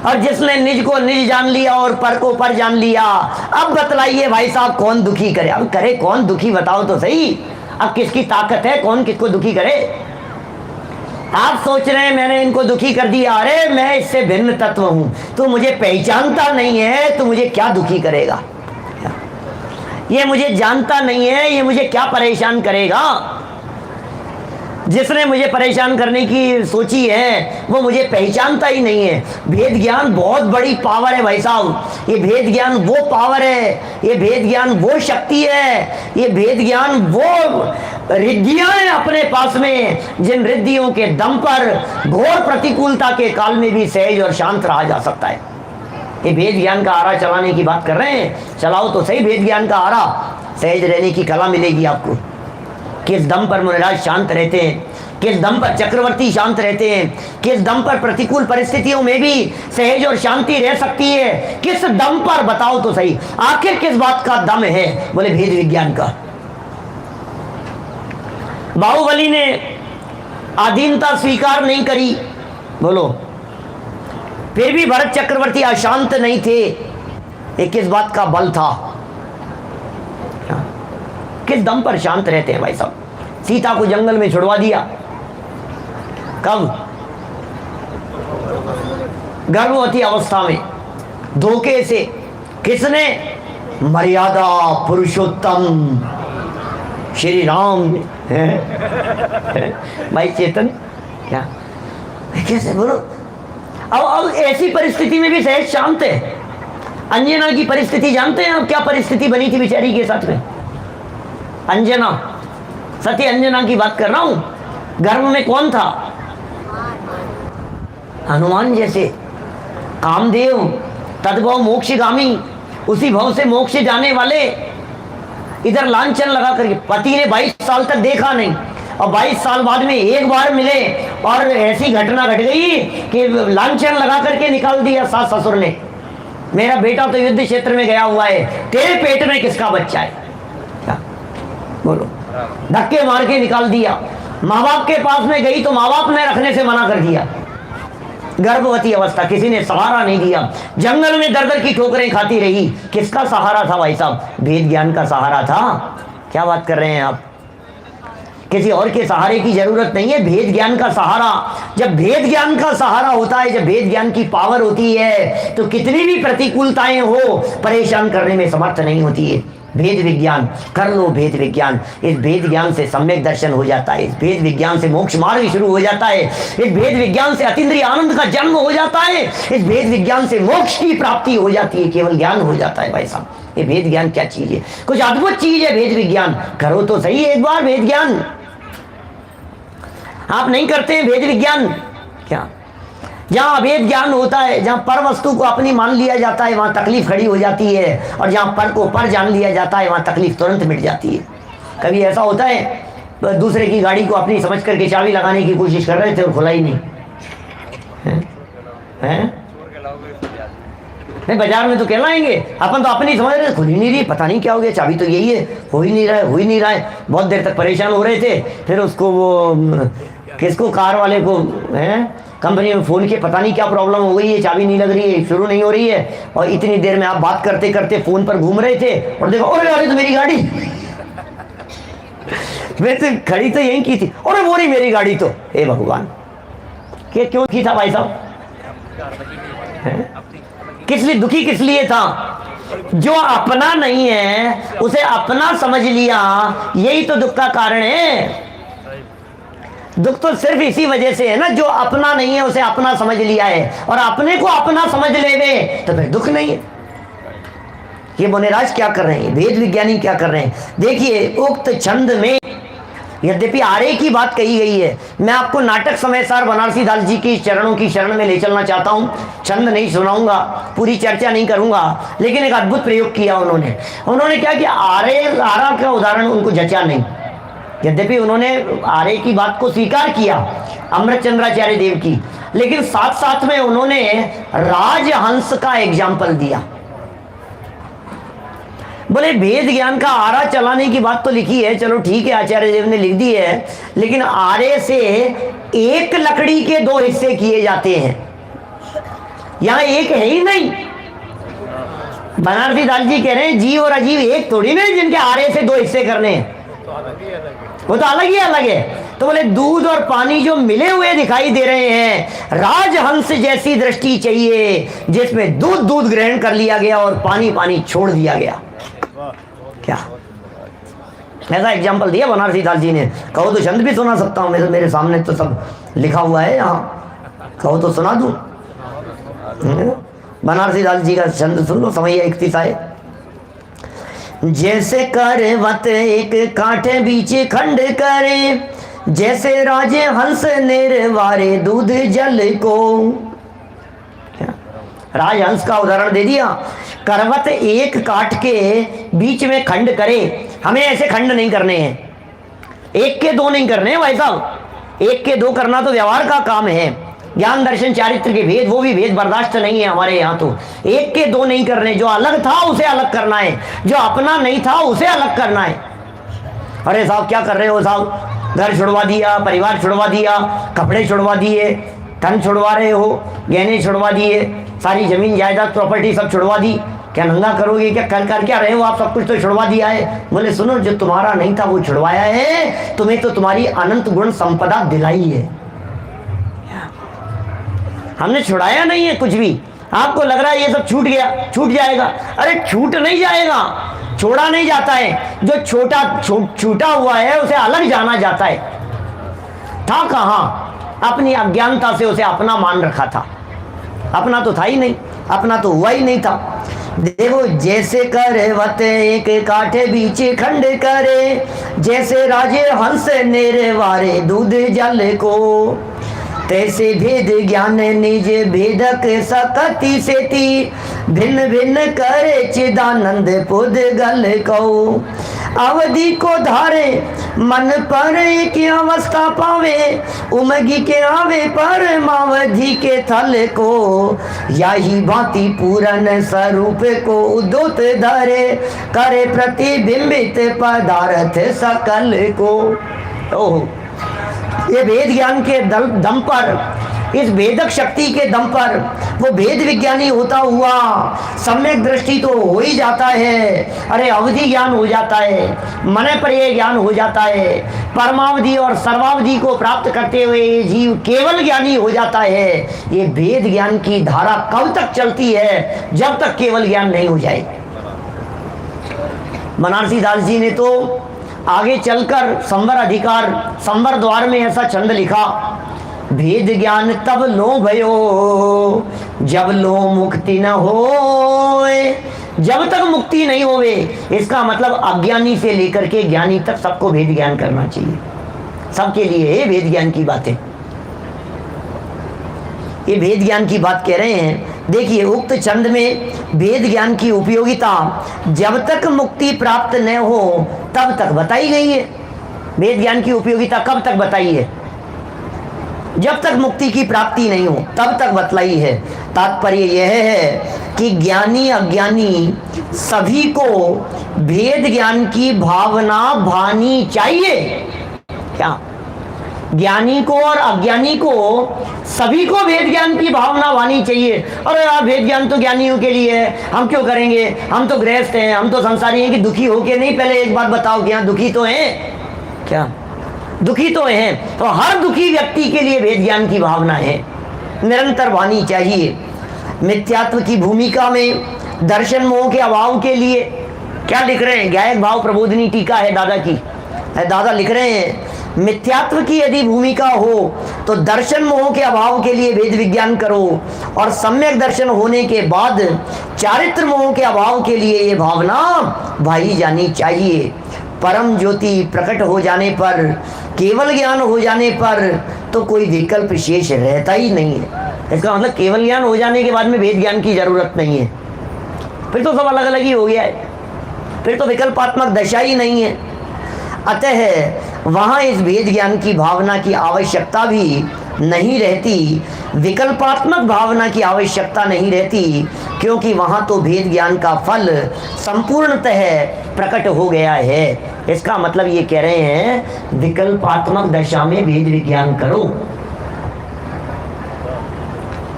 और जिसने निज को निज जान लिया और पर को पर जान लिया, अब बतलाइए भाई साहब कौन दुखी करे? अब करे कौन दुखी, बताओ तो सही। अब किसकी ताकत है, कौन किसको दुखी करे? आप सोच रहे हैं मैंने इनको दुखी कर दिया, अरे मैं इससे भिन्न तत्व हूं, तो मुझे पहचानता नहीं है तो मुझे क्या दुखी करेगा? ये मुझे जानता नहीं है, ये मुझे क्या परेशान करेगा? जिसने मुझे परेशान करने की सोची है वो मुझे पहचानता ही नहीं है। भेद ज्ञान बहुत बड़ी पावर है भाई साहब। ये भेद ज्ञान वो पावर है, ये भेद ज्ञान वो शक्ति है, ये भेद ज्ञान वो रिद्धियां हैं अपने पास में, जिन रिद्धियों के दम पर घोर प्रतिकूलता के काल में भी सहज और शांत रहा जा सकता है। ये भेद ज्ञान का आरा चलाने की बात कर रहे हैं, चलाओ तो सही भेद ज्ञान का आरा। सहज रहने की कला मिलेगी आपको। किस दम पर मुनिराज शांत रहते हैं, किस दम पर चक्रवर्ती शांत रहते हैं, किस दम पर प्रतिकूल परिस्थितियों में भी सहज और शांति रह सकती है, किस दम पर बताओ तो सही। आखिर किस बात का दम है? बोले भेद विज्ञान का। बाहुबली ने अधीनता स्वीकार नहीं करी, बोलो, फिर भी भरत चक्रवर्ती अशांत नहीं थे। ये किस बात का बल था? किस दम पर शांत रहते हैं भाई साहब? सीता को जंगल में छुड़वा दिया, कब? गर्भवती अवस्था में, धोखे से। किसने? मर्यादा पुरुषोत्तम श्री राम भाई चेतन, क्या कैसे बोलो? अब ऐसी परिस्थिति में भी सहज शांत है। अंजना की परिस्थिति जानते हैं अब क्या परिस्थिति बनी थी बेचारी के साथ में? अंजना, सती अंजना की बात कर रहा हूं। गर्भ में कौन था? हनुमान जैसे कामदेव, तद्भव मोक्षगामी, उसी भव से मोक्ष जाने वाले। इधर लांछन लगा करके पति ने 22 साल तक देखा नहीं, और 22 साल बाद में एक बार मिले और ऐसी घटना घट गई कि लांछन लगा करके निकाल दिया सास ससुर ने। मेरा बेटा तो युद्ध क्षेत्र में गया हुआ है, तेरे पेट में किसका बच्चा है? क्या बोलो? धक्के मार के निकाल दिया। माँ बाप के पास में गई तो माँ बाप ने रखने से मना कर दिया। गर्भवती अवस्था, किसी ने सहारा नहीं दिया, जंगल में दर दर की ठोकरें खाती रही। किसका सहारा था भाई साहब? भेद ज्ञान का सहारा था। क्या बात कर रहे हैं आप? किसी और के सहारे की जरूरत नहीं है, भेद ज्ञान का सहारा। जब भेद ज्ञान का सहारा होता है, जब भेद ज्ञान की पावर होती है, तो कितनी भी प्रतिकूलताएं हो परेशान करने में समर्थ नहीं होती है। भेद विज्ञान कर लो, भेद विज्ञान। इस भेद ज्ञान से सम्यक दर्शन हो जाता है, इस भेद विज्ञान से मोक्ष मार्ग शुरू हो जाता है, इस भेद विज्ञान से अतीन्द्रिय आनंद का जन्म हो जाता है, इस भेद विज्ञान से मोक्ष की प्राप्ति हो जाती है। केवल ज्ञान हो जाता है भाई साहब। ये भेद ज्ञान क्या चीज है? कुछ अद्भुत चीज है भेद विज्ञान। करो तो सही एक बार भेद ज्ञान। आप नहीं करते हैं भेद विज्ञान। क्या? जहां अभेद ज्ञान होता है, जहां पर वस्तु को अपनी मान लिया जाता है, वहां तकलीफ खड़ी हो जाती है, और जहां पर को पर जान लिया जाता है, वहां तकलीफ तुरंत मिट जाती है। कभी ऐसा होता है दूसरे की गाड़ी को अपनी समझ करके चाबी लगाने की कोशिश कर रहे थे और खुला ही नहीं है? नहीं, बाजार में तो कहलाएंगे, अपन तो अपनी समझ रहे, खुल ही नहीं रही, पता नहीं क्या हो गया, चाबी तो यही है, हो ही नहीं रहा है। बहुत देर तक परेशान हो रहे थे, फिर उसको वो किसको, कार वाले को कंपनी में फोन किया, पता नहीं क्या प्रॉब्लम हो गई है, चाबी नहीं लग रही है, शुरू नहीं हो रही है। और इतनी देर में आप बात करते करते फोन पर घूम रहे थे और देखो, अरे तो मेरी गाड़ी वैसे खड़ी तो यहीं की थी, अरे वो नहीं मेरी गाड़ी तो। हे भगवान, क्यों की था भाई साहब? किस लिए दुखी, किस लिए था? जो अपना नहीं है उसे अपना समझ लिया, यही तो दुख का कारण है। दुख तो सिर्फ इसी वजह से है ना, जो अपना नहीं है उसे अपना समझ लिया है, और अपने को अपना समझ लेवे तो फिर दुख नहीं है। ये मुनिराज क्या कर रहे हैं, भेद विज्ञानी क्या कर रहे हैं? देखिए, उक्त छंद में यद्यपि आर्य की बात कही गई है। मैं आपको नाटक समयसार बनारसी दास जी की चरणों की शरण में ले चलना चाहता हूँ। छंद नहीं सुनाऊंगा, पूरी चर्चा नहीं करूंगा, लेकिन एक अद्भुत प्रयोग किया उन्होंने क्या किया, आरा का उदाहरण उनको जचा नहीं। यद्यपि उन्होंने आर्य की बात को स्वीकार किया, अमृतचंद्राचार्य देव की, लेकिन साथ साथ में उन्होंने राजहंस का एग्जाम्पल दिया। बोले वेद ज्ञान का आरा चलाने की बात तो लिखी है, चलो ठीक है, आचार्य देव ने लिख दी है, लेकिन आरे से एक लकड़ी के दो हिस्से किए जाते हैं, यहां एक है ही नहीं। बनारसी दास जी कह रहे हैं जीव और अजीव एक थोड़ी ना जिनके आरे से दो हिस्से करने हैं, वो तो अलग ही अलग है। तो बोले दूध और पानी जो मिले हुए दिखाई दे रहे हैं, राजहंस जैसी दृष्टि चाहिए जिसमें दूध दूध ग्रहण कर लिया गया और पानी पानी छोड़ दिया गया। क्या ऐसा एग्जाम्पल दिया बनारसी दास जी ने। कहो तो छंद भी सुना सकता हूं, मेरे सामने तो सब लिखा हुआ है यहाँ, कहो तो सुना दूं। बनारसी दास जी का छंद सुन लो, समैया 31 आए। जैसे करवत एक कांटे बीच खंड करे, जैसे राजे हंस निर्वारे दूध जल को। राजहंस का उदाहरण दे दिया। करवत एक काट के बीच में खंड करे, हमें ऐसे खंड नहीं करने हैं, एक के दो नहीं करने हैं भाई साहब। एक के दो करना तो व्यवहार का काम है, ज्ञान दर्शन चारित्र के भेद, वो भी भेद बर्दाश्त नहीं है हमारे यहाँ। तो एक के दो नहीं करने, जो अलग था उसे अलग करना है, जो अपना नहीं था उसे अलग करना है। अरे साहब क्या कर रहे हो साहब, घर छुड़वा दिया, परिवार छुड़वा दिया, कपड़े छुड़वा दिए, धन छुड़वा रहे हो, गहने छुड़वा दिए, सारी जमीन जायदाद प्रॉपर्टी सब छुड़वा दी, क्या नंगा करोगे, क्या कर क्या रहे हो आप, सब कुछ तो छुड़वा दिया है। बोले सुनो, जो तुम्हारा नहीं था वो छुड़वाया है, तुम्हें तो तुम्हारी अनंत गुण संपदा दिलाई है, हमने छुड़ाया नहीं है कुछ भी। आपको लग रहा है ये सब छूट गया, छूट जाएगा, अरे छूट नहीं जाएगा, छोड़ा नहीं जाता है। जो छूटा हुआ है उसे अलग जाना जाता है। था कहाँ, अपनी अज्ञानता से उसे अपना मान रखा था, अपना तो था ही नहीं, अपना तो हुआ ही नहीं था। देखो, जैसे करवत एक कांटे बीच खंड करे, जैसे राजे हंस निर्वारे दूध जल को, तैसे भेद ज्ञान निज भेदक सकति सेति, भिन्न भिन्न करे चिदानंद पुद्गल को। अवधि को धारे मन पर एक अवस्था पावे, उमगी के आवे पर मावधि के थल को, यही भांति पूरन स्वरूप को उद्योत धरे, करे प्रतिबिंबित पदार्थ सकल को। ओह, ये वेद ज्ञान के दम पर, इस वेदक शक्ति के दम पर वो वेद विज्ञानी होता हुआ सम्यक दृष्टि तो हो ही जाता है, अरे अवधि ज्ञान हो जाता है, मन पर ये ज्ञान हो जाता है, परमावधि और सर्वावधि को प्राप्त करते हुए ये जीव केवल ज्ञानी हो जाता है। ये वेद ज्ञान की धारा कब तक चलती है, जब तक केवल ज्ञान नहीं हो जाए। बनारसी दास जी ने तो आगे चलकर संवर अधिकार संवर द्वार में ऐसा छंद लिखा, भेद ज्ञान तब लो भयो जब लो मुक्ति न हो। जब तक मुक्ति नहीं होवे, इसका मतलब अज्ञानी से लेकर के ज्ञानी तक सबको भेद ज्ञान करना चाहिए, सबके लिए है वेद ज्ञान की बातें। ये वेद ज्ञान की बात कह रहे हैं। देखिए, उक्त छंद में वेद ज्ञान की उपयोगिता जब तक मुक्ति प्राप्त न हो तब तक बताई गई है। वेद ज्ञान की उपयोगिता कब तक बताई है, जब तक मुक्ति की प्राप्ति नहीं हो तब तक बतलाई है। तात्पर्य यह है कि ज्ञानी अज्ञानी सभी को भेद ज्ञान की भावना भानी चाहिए। क्या, ज्ञानी को और अज्ञानी को सभी को भेद ज्ञान की भावना वानी चाहिए। अरे यार, भेद ज्ञान तो ज्ञानियों के लिए है, हम क्यों करेंगे, हम तो गृहस्थ हैं, हम तो संसारी हैं, कि दुखी हो के नहीं। पहले एक बात बताओ कि यहाँ दुखी तो हैं क्या, दुखी तो हैं। तो हर दुखी व्यक्ति के लिए भेद ज्ञान की भावना है, निरंतर वानी चाहिए। मिथ्यात्व की भूमिका में दर्शन मोह के अभाव के लिए क्या लिख रहे हैं, गायक भाव प्रबोधिनी टीका है दादा की, दादा लिख रहे हैं, मिथ्यात्व की यदि भूमिका हो तो दर्शन मोह के अभाव के लिए वेद विज्ञान करो, और सम्यक दर्शन होने के बाद चारित्र मोह के अभाव के लिए ये भावना भाई जानी चाहिए। परम ज्योति प्रकट हो जाने पर, केवल ज्ञान हो जाने पर तो कोई विकल्प शेष रहता ही नहीं है। इसका मतलब केवल ज्ञान हो जाने के बाद में भेद ज्ञान की जरूरत नहीं है, फिर तो सब अलग अलग ही हो गया है, फिर तो विकल्पात्मक दशा ही नहीं है। अतः वहाँ इस भेद ज्ञान की भावना की आवश्यकता भी नहीं रहती, विकल्पात्मक भावना की आवश्यकता नहीं रहती, क्योंकि वहाँ तो भेद ज्ञान का फल संपूर्णतः प्रकट हो गया है। इसका मतलब ये कह रहे हैं विकल्पात्मक दशा में भेद विज्ञान करो,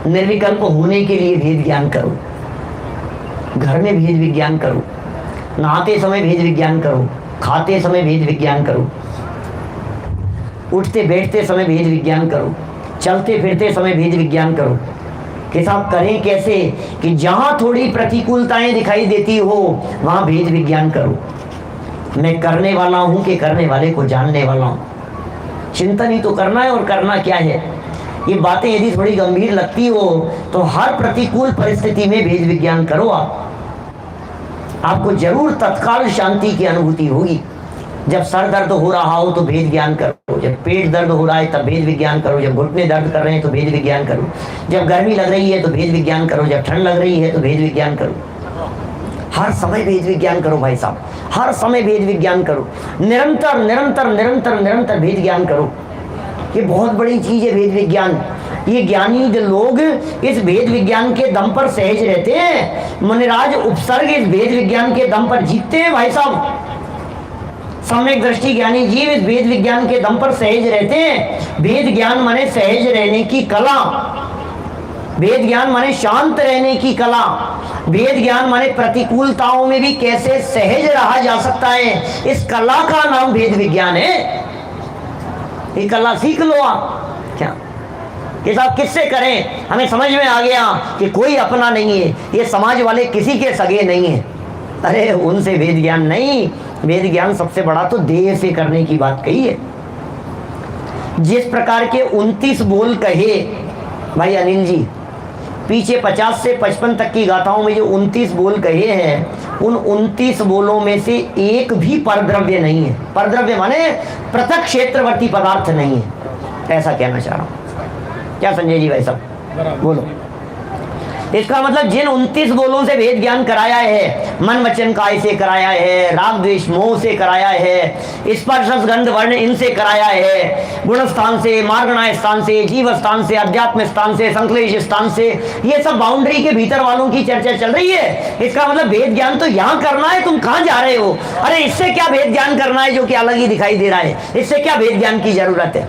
निर्विकल्प होने के लिए भेद ज्ञान करो, घर में भेद विज्ञान करो, नहाते समय भेद विज्ञान करो, खाते समय भेद विज्ञान करो, उठते बैठते समय भेद विज्ञान करो, चलते फिरते समय भेद विज्ञान करो। कि साहब करें कैसे कि जहां थोड़ी प्रतिकूलताएं दिखाई देती हो वहां भेद विज्ञान करो। मैं करने वाला हूं कि करने वाले को जानने वाला हूं, चिंतन ही तो करना है। और करना क्या है, ये बातें यदि थोड़ी गंभीर लगती हो तो हर प्रतिकूल परिस्थिति में भेद विज्ञान करो। आपको जरूर तत्काल शांति की अनुभूति होगी। जब सर दर्द हो रहा हो तो भेद ज्ञान करो, जब पेट दर्द हो रहा है तब भेद विज्ञान करो, जब घुटने दर्द कर रहे हैं तो भेद विज्ञान करो, जब गर्मी लग रही है तो भेद विज्ञान करो, जब ठंड लग रही है तो भेद विज्ञान करो। हर समय भेद विज्ञान करो भाई साहब, हर समय भेद विज्ञान करो, निरंतर निरंतर निरंतर निरंतर भेद ज्ञान करो। ये बहुत बड़ी चीज है भेद विज्ञान। ये ज्ञानी लोग इस भेद विज्ञान के दम पर सहज रहते हैं। मुनिराज उपसर्ग इस भेद विज्ञान के दम पर जीतते हैं भाई साहब। सम्यक दृष्टि ज्ञानी जीव इस भेद विज्ञान के दम पर सहज रहते हैं। भेद ज्ञान माने सहज रहने की कला, भेद ज्ञान माने शांत रहने की कला, भेद ज्ञान माने प्रतिकूलताओं में भी कैसे सहज रहा जा सकता है। इस कला का नाम भेद विज्ञान है। ये कला सीख लो आप। क्या ये साहब किससे करें? हमें समझ में आ गया कि कोई अपना नहीं है, ये समाज वाले किसी के सगे नहीं है। अरे उनसे भेद ज्ञान नहीं, भेद ज्ञान सबसे बड़ा तो देह से करने की बात कही है। जिस प्रकार के 29 बोल कहे भाई अनिल जी, पीछे 50 से 55 तक की गाथाओं में जो 29 बोल कहे हैं, उन 29 बोलों में से एक भी परद्रव्य नहीं है। परद्रव्य माने पृथक क्षेत्रवर्ती पदार्थ नहीं है, ऐसा कहना चाह रहा हूं। क्या संजय जी भाई साहब बोलो। इसका मतलब जिन 29 बोलों से भेद ज्ञान कराया है, मन वचन काय से कराया है, राग द्वेष मोह से कराया है, स्पर्श गंध वर्ण इनसे कराया है, गुण स्थान से, मार्गणाय स्थान से, जीव स्थान से, अध्यात्म स्थान से, संश्लेष स्थान से, ये सब बाउंड्री के भीतर वालों की चर्चा चल रही है। इसका मतलब भेद ज्ञान तो यहाँ करना है, तुम कहाँ जा रहे हो? अरे इससे क्या भेद ज्ञान करना है जो कि अलग ही दिखाई दे रहा है? इससे क्या भेद ज्ञान की जरूरत है?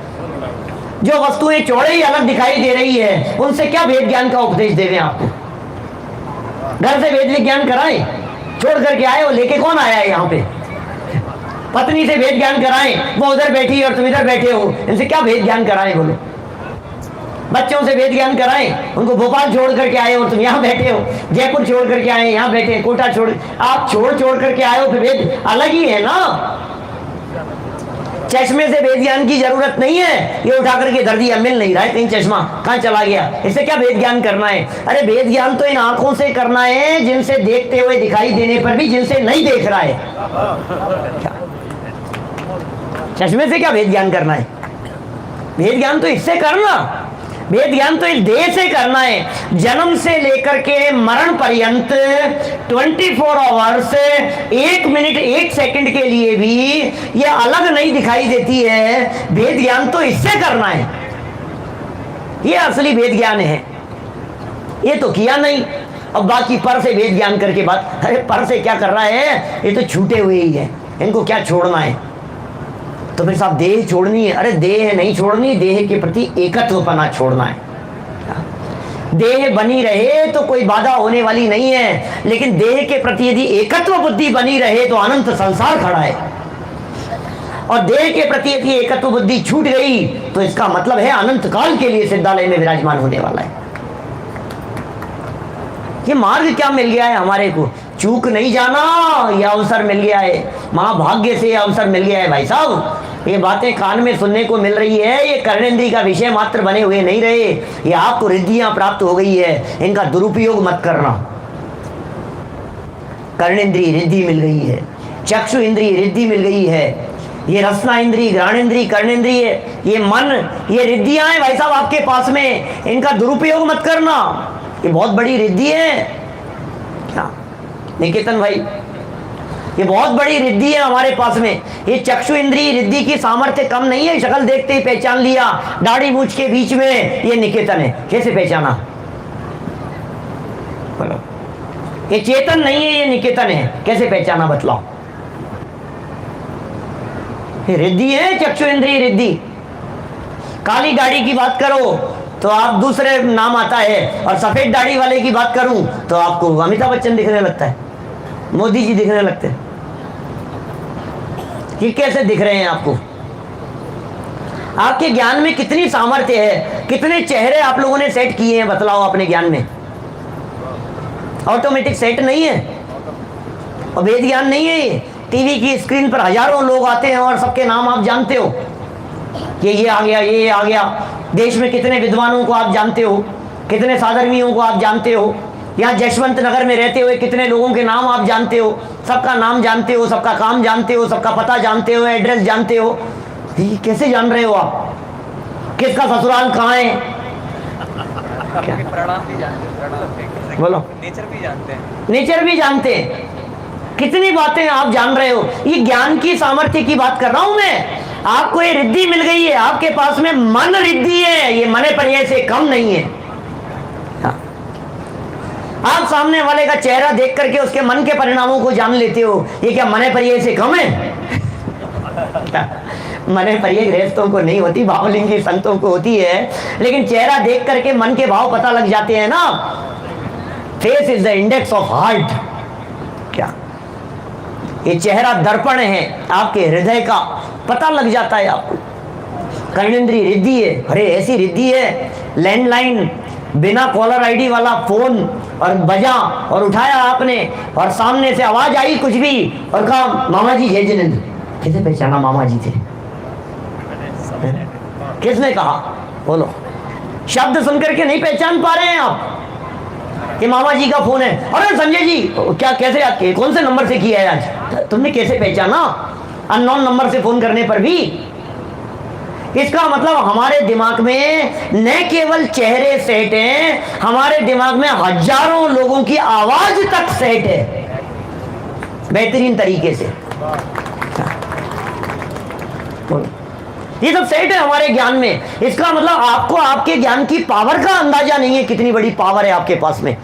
जो वस्तुएं चौड़े ही अलग दिखाई दे रही है, उनसे क्या भेद ज्ञान का उपदेश दे रहे हैं आपको? घर से भेद विज्ञान कराएं, छोड़ करके आए हो, लेके कौन आया है यहाँ पे? पत्नी से भेद ज्ञान कराएं, वो उधर बैठी और तुम इधर बैठे हो, इनसे क्या भेद ज्ञान कराएं बोलो? बच्चों से भेद ज्ञान कराएं, उनको भोपाल छोड़ करके आए हो, तुम यहाँ बैठे हो, जयपुर छोड़ करके आए यहाँ बैठे, कोटा छोड़, आप छोड़ करके आए हो, फिर भेद अलग ही है ना। चश्मे से भेद ज्ञान की जरूरत नहीं है, ये उठा करके धर दिया, मिल नहीं रहा है कहीं चश्मा, कहाँ चला गया, इससे क्या भेद ज्ञान करना है? अरे भेद ज्ञान तो इन आंखों से करना है जिनसे देखते हुए दिखाई देने पर भी जिनसे नहीं देख रहा है। चश्मे से क्या भेद ज्ञान करना है? भेद ज्ञान तो इससे करना, भेद ज्ञान तो इस देह से करना है। जन्म से लेकर के मरण पर्यंत 24 आवर्स, 1 मिनट 1 सेकंड के लिए भी ये अलग नहीं दिखाई देती है। भेद ज्ञान तो इससे करना है, ये असली भेद ज्ञान है। ये तो किया नहीं, अब बाकी पर से भेद ज्ञान करके बात। अरे पर से क्या कर रहा है? ये तो छूटे हुए ही है, इनको क्या छोड़ना है? तो फिर साहब देह छोड़नी है। अरे देह नहीं छोड़नी, देह के प्रति एकत्वपना छोड़ना है। देह बनी रहे तो कोई बाधा होने वाली नहीं है, लेकिन देह के प्रति यदि एकत्व बुद्धि बनी रहे तो अनंत संसार खड़ा है। और देह के प्रति यदि एकत्व बुद्धि छूट गई तो इसका मतलब है अनंत काल के लिए सिद्धालय में विराजमान होने वाला है। ये मार्ग क्या मिल गया है हमारे को? चूक नहीं जाना, यह अवसर मिल गया है, महाभाग्य से यह अवसर मिल गया है भाई साहब। ये बातें कान में सुनने को मिल रही है, ये कर्णेंद्रिय का विषय मात्र बने हुए नहीं रहे, ये आपको रिद्धियां प्राप्त हो गई है, इनका दुरुपयोग मत करना। कर्णेंद्रिय रिद्धि मिल गई है, चक्षु इंद्रिय रिद्धि मिल गई है, ये रसना इंद्रिय, घ्राण इंद्रिय, कर्ण इंद्रिय, ये मन, ये रिद्धियां हैं भाई साहब आपके पास में, इनका दुरुपयोग मत करना, ये बहुत बड़ी रिद्धि है। क्या निकेतन भाई, ये बहुत बड़ी रिद्धि है हमारे पास में। ये चक्षु इंद्रिय रिद्धि की सामर्थ्य कम नहीं है, शक्ल देखते ही पहचान लिया, दाढ़ी मूंछ के बीच में ये निकेतन है, कैसे पहचाना? बोलो, ये चेतन नहीं है, ये निकेतन है, कैसे पहचाना बतलाओ? ये रिद्धि है, चक्षु इंद्रिय रिद्धि। काली दाढ़ी की बात करो तो आप दूसरे नाम आता है, और सफेद दाढ़ी वाले की बात करूं तो आपको अमिताभ बच्चन दिखने लगता है, मोदी जी दिखने लगते हैं। ये कैसे दिख रहे हैं आपको? आपके ज्ञान में कितनी सामर्थ्य है, कितने चेहरे आप लोगों ने सेट किए हैं बतलाओ अपने ज्ञान में? ऑटोमेटिक सेट नहीं है, और वेद ज्ञान नहीं है ये। टीवी की स्क्रीन पर हजारों लोग आते हैं और सबके नाम आप जानते हो, ये आ गया, ये आ गया। देश में कितने विद्वानों को आप जानते हो, कितने साधर्मियों को आप जानते हो, यहाँ जशवंत नगर में रहते हुए कितने लोगों के नाम आप जानते हो, सबका नाम जानते हो, सबका काम जानते हो, सबका पता जानते हो, एड्रेस जानते हो। ये कैसे जान रहे हो आप? किसका ससुराल कहाँ है? प्रणाम भी जानते हैं, बोलो, नेचर भी जानते हैं, नेचर भी जानते हैं। कितनी बातें आप जान रहे हो? ये ज्ञान की सामर्थ्य की बात कर रहा हूं मैं। आपको ये रिद्धि मिल गई है, आपके पास में मन रिद्धि है, ये मने पर ये से कम नहीं है। आप सामने वाले का चेहरा देख करके उसके मन के परिणामों को जान लेते हो, ये क्या मने पर ये से कम है? मने पर ये गृहस्थों को नहीं होती, भावलिंगी संतों को होती है, लेकिन चेहरा देख करके मन के भाव पता लग जाते हैं ना। Face is the index of heart. क्या ये चेहरा दर्पण है आपके हृदय का, पता लग जाता है आपको। कर्णेंद्रिय रिद्धि है, अरे ऐसी रिद्धि है, लैंडलाइन बिना कॉलर आईडी वाला फोन और बजा और उठाया आपने, और सामने से आवाज आई कुछ भी और कहा मामा जी जय जिनेंद्र। कैसे पहचाना मामा जी थे? किसने कहा? बोलो, शब्द सुनकर के नहीं पहचान पा रहे हैं आप? ये मामा जी का फोन है, अरे संजय जी क्या, कैसे याद किए, कौन से नंबर से किया है आज? तुमने कैसे पहचाना? अननोन नंबर से फोन करने पर भी। इसका मतलब हमारे दिमाग में न केवल चेहरे सेट हैं, हमारे दिमाग में हजारों लोगों की आवाज तक सेट है बेहतरीन तरीके से। ये सब सेट है हमारे ज्ञान में। इसका मतलब आपको आपके ज्ञान की पावर का अंदाजा नहीं है, कितनी बड़ी पावर है आपके पास में।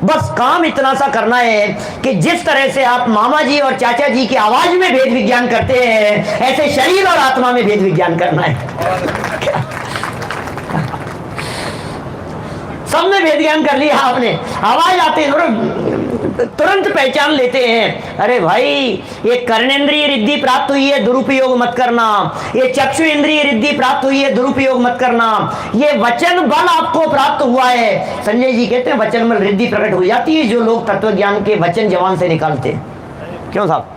बस काम इतना सा करना है कि जिस तरह से आप मामा जी और चाचा जी की आवाज में भेद विज्ञान करते हैं, ऐसे शरीर और आत्मा में भेद विज्ञान करना है। सब में भेद ज्ञान कर लिया आपने। आवाज आते हैं तुरंत पहचान लेते हैं, अरे भाई ये कर्णेंद्रिय रिद्धि प्राप्त हुई है, दुरुपयोग मत करना। ये चक्षु इंद्रिय रिद्धि प्राप्त हुई है, दुरुपयोग मत करना। ये वचन बल आपको प्राप्त हुआ है। संजय जी कहते हैं वचन बल रिद्धि प्रकट हो जाती है जो लोग तत्व ज्ञान के वचन जवान से निकालते हैं। क्यों साहब?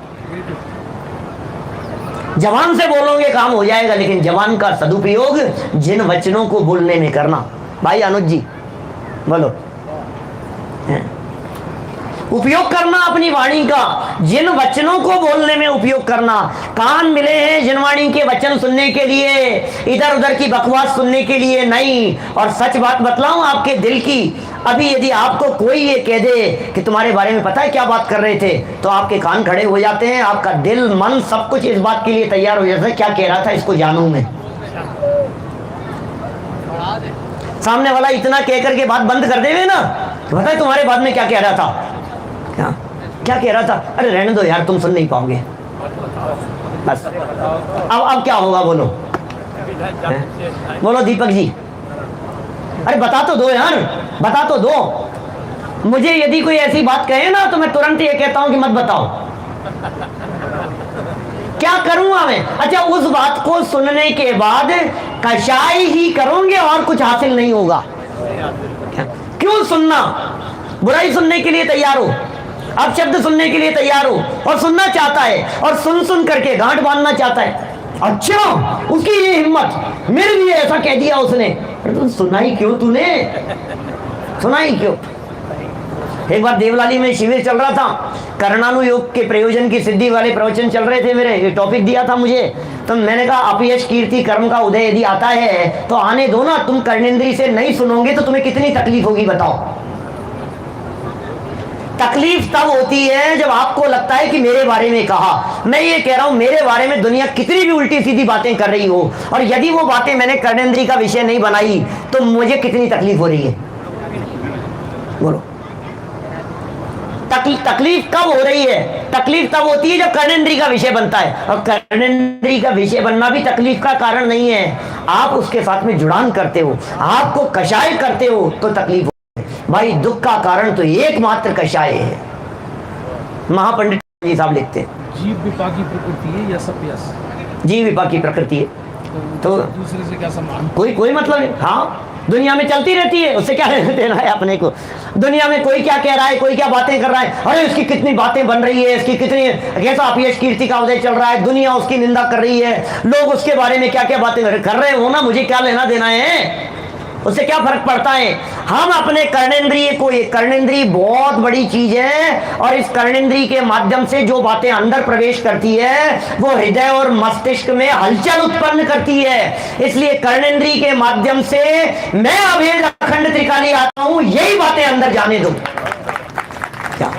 जवान से बोलोगे काम हो जाएगा, लेकिन जवान का सदुपयोग जिन वचनों को बोलने में करना। भाई अनुज जी बोलो, उपयोग करना अपनी वाणी का, जिन वचनों को बोलने में उपयोग करना। कान मिले हैं जिन वाणी के वचन सुनने के लिए, इधर उधर की बकवास सुनने के लिए नहीं। और सच बात बतलाऊं आपके दिल की, अभी यदि आपको कोई ये कह दे कि तुम्हारे बारे में पता है क्या बात कर रहे थे, तो आपके कान खड़े हो जाते हैं, आपका दिल मन सब कुछ इस बात के लिए तैयार हो जाता है, क्या कह रहा था इसको जानूं मैं। सामने वाला इतना कह करके बात बंद कर देवे ना, तो पता है तुम्हारे बाद में क्या कह रहा था, क्या कह रहा था? अरे रहने दो यार, तुम सुन नहीं पाओगे बस। अब क्या होगा बोलो? बोलो दीपक जी, अरे बता तो दो यार, बता तो दो। मुझे यदि कोई ऐसी बात कहे ना तो मैं तुरंत ये कहता हूं कि मत बताओ। क्या करूंगा मैं? अच्छा, उस बात को सुनने के बाद कशाई ही करोगे और कुछ हासिल नहीं होगा। क्यों सुनना? बुराई सुनने के लिए तैयार हो, अब शब्द सुनने के लिए तैयार हो, और सुनना चाहता है, और सुन सुन करके गांठ बांधना चाहता है। अच्छा, उसकी ये हिम्मत, मेरे लिए ऐसा कह दिया उसने। तुम सुनाई क्यों? तूने सुनाई क्यों? एक बार देवलाली में शिविर चल रहा था, कर्णानु योग के प्रयोजन की सिद्धि वाले प्रवचन चल रहे थे मेरे, ये टॉपिक दिया था मुझे। तो मैंने कहा अपयश कीर्ति कर्म का उदय यदि आता है तो आने दो ना, तुम कर्णेंद्री से नहीं सुनोगे तो तुम्हें कितनी तकलीफ होगी बताओ। तकलीफ तब होती है जब आपको लगता है कि मेरे बारे में कहा। मैं ये कह रहा हूं मेरे बारे में दुनिया कितनी भी उल्टी सीधी बातें कर रही हो, और यदि वो बातें मैंने कर्णेंद्री का विषय नहीं बनाई तो मुझे कितनी तकलीफ हो रही है बोलो। तकलीफ कब हो रही है? तकलीफ तब होती है जब कर्णेंद्री का विषय बनता है, और कर्णेंद्री का विषय बनना भी तकलीफ का कारण नहीं है। आप उसके साथ में जुड़ान करते हो, आपको कषाय करते हो तो तकलीफ। भाई दुख का कारण तो एकमात्र कषाय है। महापंडित जी साहब लिखते हैं जीव विपाकी प्रकृति है या सप्यस? जीव विपाकी प्रकृति है, तो दूसरे से क्या संबंध? कोई मतलब नहीं। हाँ, दुनिया में चलती रहती है, उससे क्या लेना देना है अपने को। दुनिया में कोई क्या कह रहा है, कोई क्या बातें कर रहा है, अरे इसकी कितनी बातें बन रही है, इसकी कितनी कैसा अपयश कीर्ति का उदय चल रहा है, दुनिया उसकी निंदा कर रही है, लोग उसके बारे में क्या क्या बातें कर रहे हो ना, मुझे क्या लेना देना है, उससे क्या फर्क पड़ता है। हम अपने कर्णेंद्रिय को, ये कर्णेंद्रिय बहुत बड़ी चीज है, और इस कर्णेंद्रिय के माध्यम से जो बातें अंदर प्रवेश करती है वो हृदय और मस्तिष्क में हलचल उत्पन्न करती है। इसलिए कर्णेंद्रिय के माध्यम से मैं अभेद अखंड त्रिकाली आता हूं, यही बातें अंदर जाने दो। क्या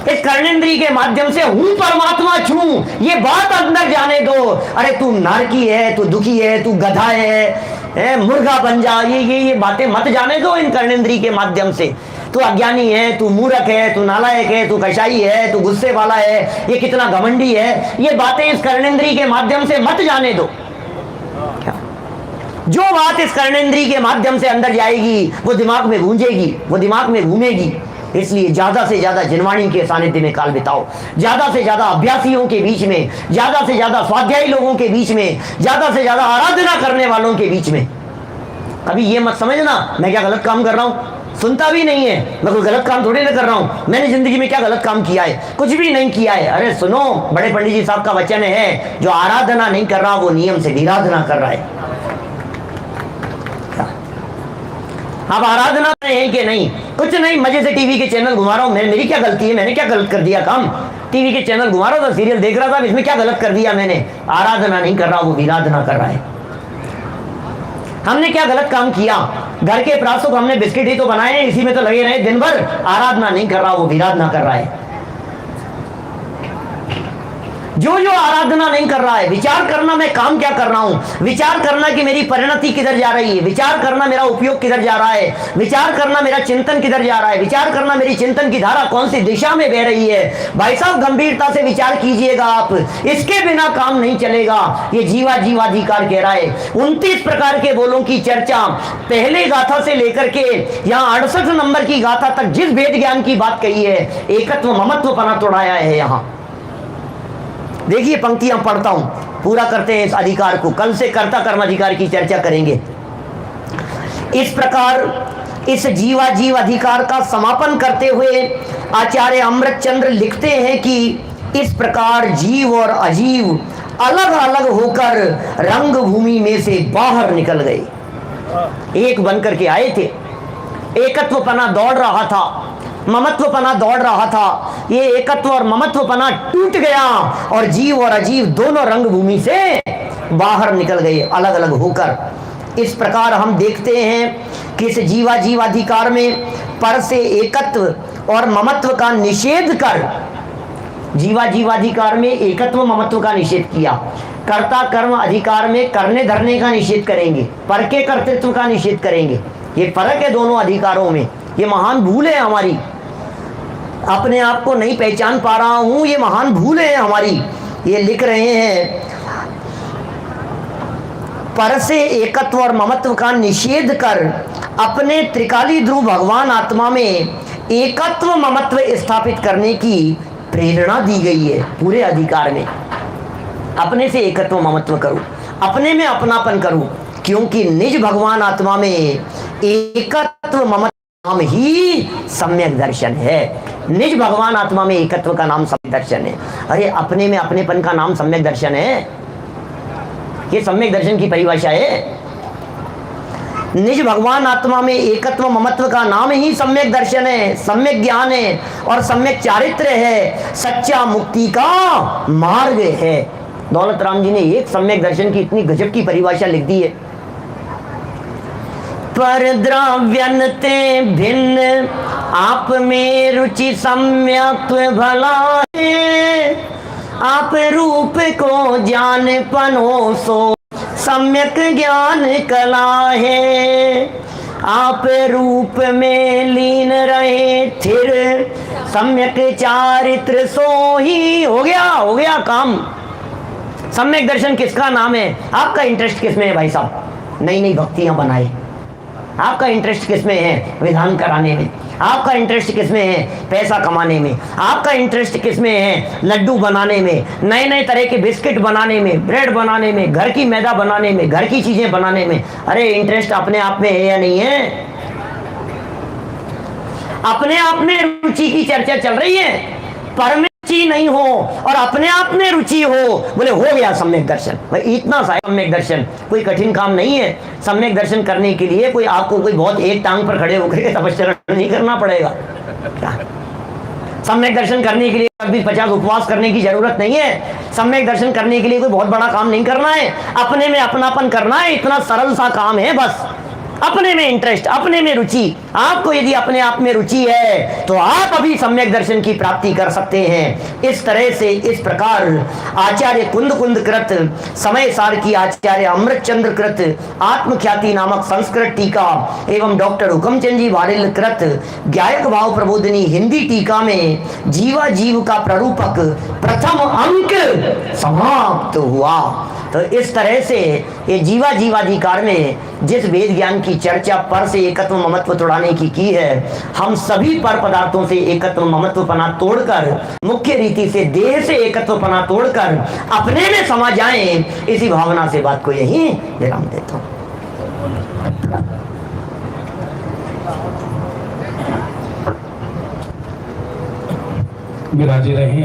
इस कर्णेंद्रिय के माध्यम से हूं परमात्मा छू, ये बात अंदर जाने दो। अरे तू नारकी है, तू दुखी है, तू गधा है, मुर्गा बन जा, ये बातें मत जाने दो इन कर्णेंद्रिय के माध्यम से। तू अज्ञानी है, तू मूर्ख है, तू नालायक है, तू कषाई है, तू गुस्से वाला है, ये कितना घमंडी है, ये बातें इस कर्णेंद्रिय के माध्यम से मत जाने दो। क्या जो बात इस कर्णेंद्रिय के माध्यम से अंदर जाएगी वो दिमाग में गूंजेगी, वो दिमाग में घूमेगी। इसलिए ज्यादा से ज्यादा जिनवाणी के सानिध्य में काल बिताओ, ज्यादा से ज्यादा अभ्यासियों के बीच में, ज्यादा से ज्यादा स्वाध्यायी लोगों के बीच में, ज्यादा से ज्यादा आराधना करने वालों के बीच में। कभी ये मत समझना मैं क्या गलत काम कर रहा हूं, सुनता भी नहीं है, मैं कोई गलत काम थोड़ी ना कर रहा हूं। मैंने जिंदगी में क्या गलत काम किया है? कुछ भी नहीं किया है। अरे सुनो, बड़े पंडित जी साहब का वचन है, जो आराधना नहीं कर रहा वो नियम से निराधना कर रहा है। आप आराधना में हैं कि नहीं? कुछ नहीं, मजे से टीवी के चैनल घुमा रहा हूं। मेरी क्या गलती है? मैंने क्या गलत कर दिया काम? टीवी के चैनल घुमा रहा था, सीरियल देख रहा था, इसमें क्या गलत कर दिया मैंने? आराधना नहीं कर रहा, वो विराधना कर रहा है। हमने क्या गलत काम किया? घर के प्रासों को हमने बिस्किट ही तो बनाए हैं, इसी में तो लगे रहे दिन भर। आराधना नहीं कर रहा, वो विराधना कर रहा है। जो आराधना नहीं कर रहा है, विचार करना मैं काम क्या कर रहा हूं, विचार करना कि मेरी परिणति किधर जा रही है, विचार करना मेरा उपयोग किधर जा रहा है, विचार करना मेरा चिंतन किधर जा रहा है, विचार करना मेरी चिंतन की धारा कौन सी दिशा में बह रही है। भाई साहब गंभीरता से विचार कीजिएगा आप, इसके बिना काम नहीं चलेगा। ये जीवाधिकार कह रहा है। 29 प्रकार के बोलों की चर्चा पहले गाथा से लेकर के यहाँ 68 नंबर की गाथा तक जिस भेद ज्ञान की बात कही है, एकत्व ममत्व पना तोड़ाया है। यहाँ देखिए पंक्तियां पढ़ता हूं, पूरा करते हैं इस अधिकार को। कल से कर्ता कर्म अधिकार की चर्चा करेंगे। इस प्रकार इस जीव अधिकार का समापन करते हुए आचार्य अमृतचंद्र लिखते हैं कि इस प्रकार जीव और अजीव अलग अलग होकर रंग भूमि में से बाहर निकल गए, एक बनकर के आए थे। एकत्वपना दौड़ रहा था, ममत्वपना दौड़ रहा था, ये एकत्व और ममत्वपना टूट गया और जीव और अजीव दोनों रंग भूमि से बाहर निकल गए, अलग अलग होकर। इस प्रकार हम देखते हैं कि इस जीवाधिकार में पर से एकत्व और ममत्व का निषेध कर, जीवाधिकार में एकत्व ममत्व का निषेध किया। कर्ता कर्म अधिकार में करने धरने का निषेध करेंगे, पर के कर्तृत्व का निषेध करेंगे। ये फर्क है दोनों अधिकारों में। ये महान भूल है हमारी, अपने आप को नहीं पहचान पा रहा हूं, ये महान भूल है हमारी। ये लिख रहे हैं पर से एकत्व और ममत्व का निषेध कर अपने त्रिकाली ध्रुव भगवान आत्मा में एकत्व ममत्व स्थापित करने की प्रेरणा दी गई है। पूरे अधिकार में अपने से एकत्व ममत्व करूं, अपने में अपनापन करूं, क्योंकि निज भगवान आत्मा में एकत्व ममत्व नाम ही सम्यक दर्शन है। निज भगवान आत्मा में एकत्व का नाम सम्यक दर्शन है। अरे अपने में अपनेपन का नाम सम्यक दर्शन है। ये सम्यक दर्शन की परिभाषा है। निज भगवान आत्मा में एकत्व ममत्व का नाम ही सम्यक दर्शन है, सम्यक ज्ञान है और सम्यक चारित्र है, सच्चा मुक्ति का मार्ग है। दौलत राम जी ने एक सम्यक दर्शन की इतनी गजब की परिभाषा लिख दी है। पर द्रव्यन्ते भिन्न आप में रुचि सम्यक भला है, आप रूप को जान पनो सो सम्यक ज्ञान कला है, आप रूप में लीन रहे थिर सम्यक चारित्र सो ही हो गया काम। सम्यक दर्शन किसका नाम है? आपका इंटरेस्ट किसमें है भाई साहब? नई नई भक्तियां बनाए। आपका इंटरेस्ट किसमें है? विधान कराने में। आपका इंटरेस्ट किसमें है? पैसा कमाने में। आपका इंटरेस्ट किसमें है? लड्डू बनाने में, नए नए तरह के बिस्किट बनाने में, ब्रेड बनाने में, घर की मैदा बनाने में, घर की चीजें बनाने में। अरे इंटरेस्ट अपने आप में है या नहीं है? अपने आप में रुचि की चर्चा चल रही है, पर में रुचि नहीं हो और अपने आप में रुचि हो, बोले हो गया सम्यक दर्शन। भाई इतना सा सम्यक दर्शन कोई कठिन काम नहीं है। सम्यक दर्शन करने के लिए कोई आपको कोई बहुत एक टांग पर खड़े होकर के तपस्या नहीं करना पड़ेगा। सम्यक दर्शन करने के लिए कभी 50 उपवास करने की जरूरत नहीं है। सम्यक दर्शन करने के लिए कोई बहुत बड़ा काम नहीं करना है, अपने में अपनापन करना है। इतना सरल सा काम है, बस अपने में इंटरेस्ट, अपने में रुचि। आपको यदि अपने आप में रुचि है तो आप अभी सम्यक दर्शन की प्राप्ति कर सकते हैं। इस तरह से, इस प्रकार आचार्य कुंद कुंद कृत, समय सार की आचार्य अमृत चंद्र कृत आत्मख्याति नामक संस्कृत टीका एवं डॉक्टर हुकमचंद जी वारिल कृत ज्ञायक भाव प्रबोधिनी हिंदी टीका में जीवा जीव का प्ररूपक प्रथम अंक समाप्त हुआ। तो इस तरह से ये जीवा जीवाधिकार में जिस वेद ज्ञान की चर्चा पर से एकत्व ममत्व तोड़ाने की है, हम सभी पर पदार्थों से एकत्व ममत्व पना तोड़कर, मुख्य रीति से देह से एकत्व पना तोड़कर अपने में समा जाएं, इसी भावना से बात को यहीं विराम देता हूं। विराजे रहे।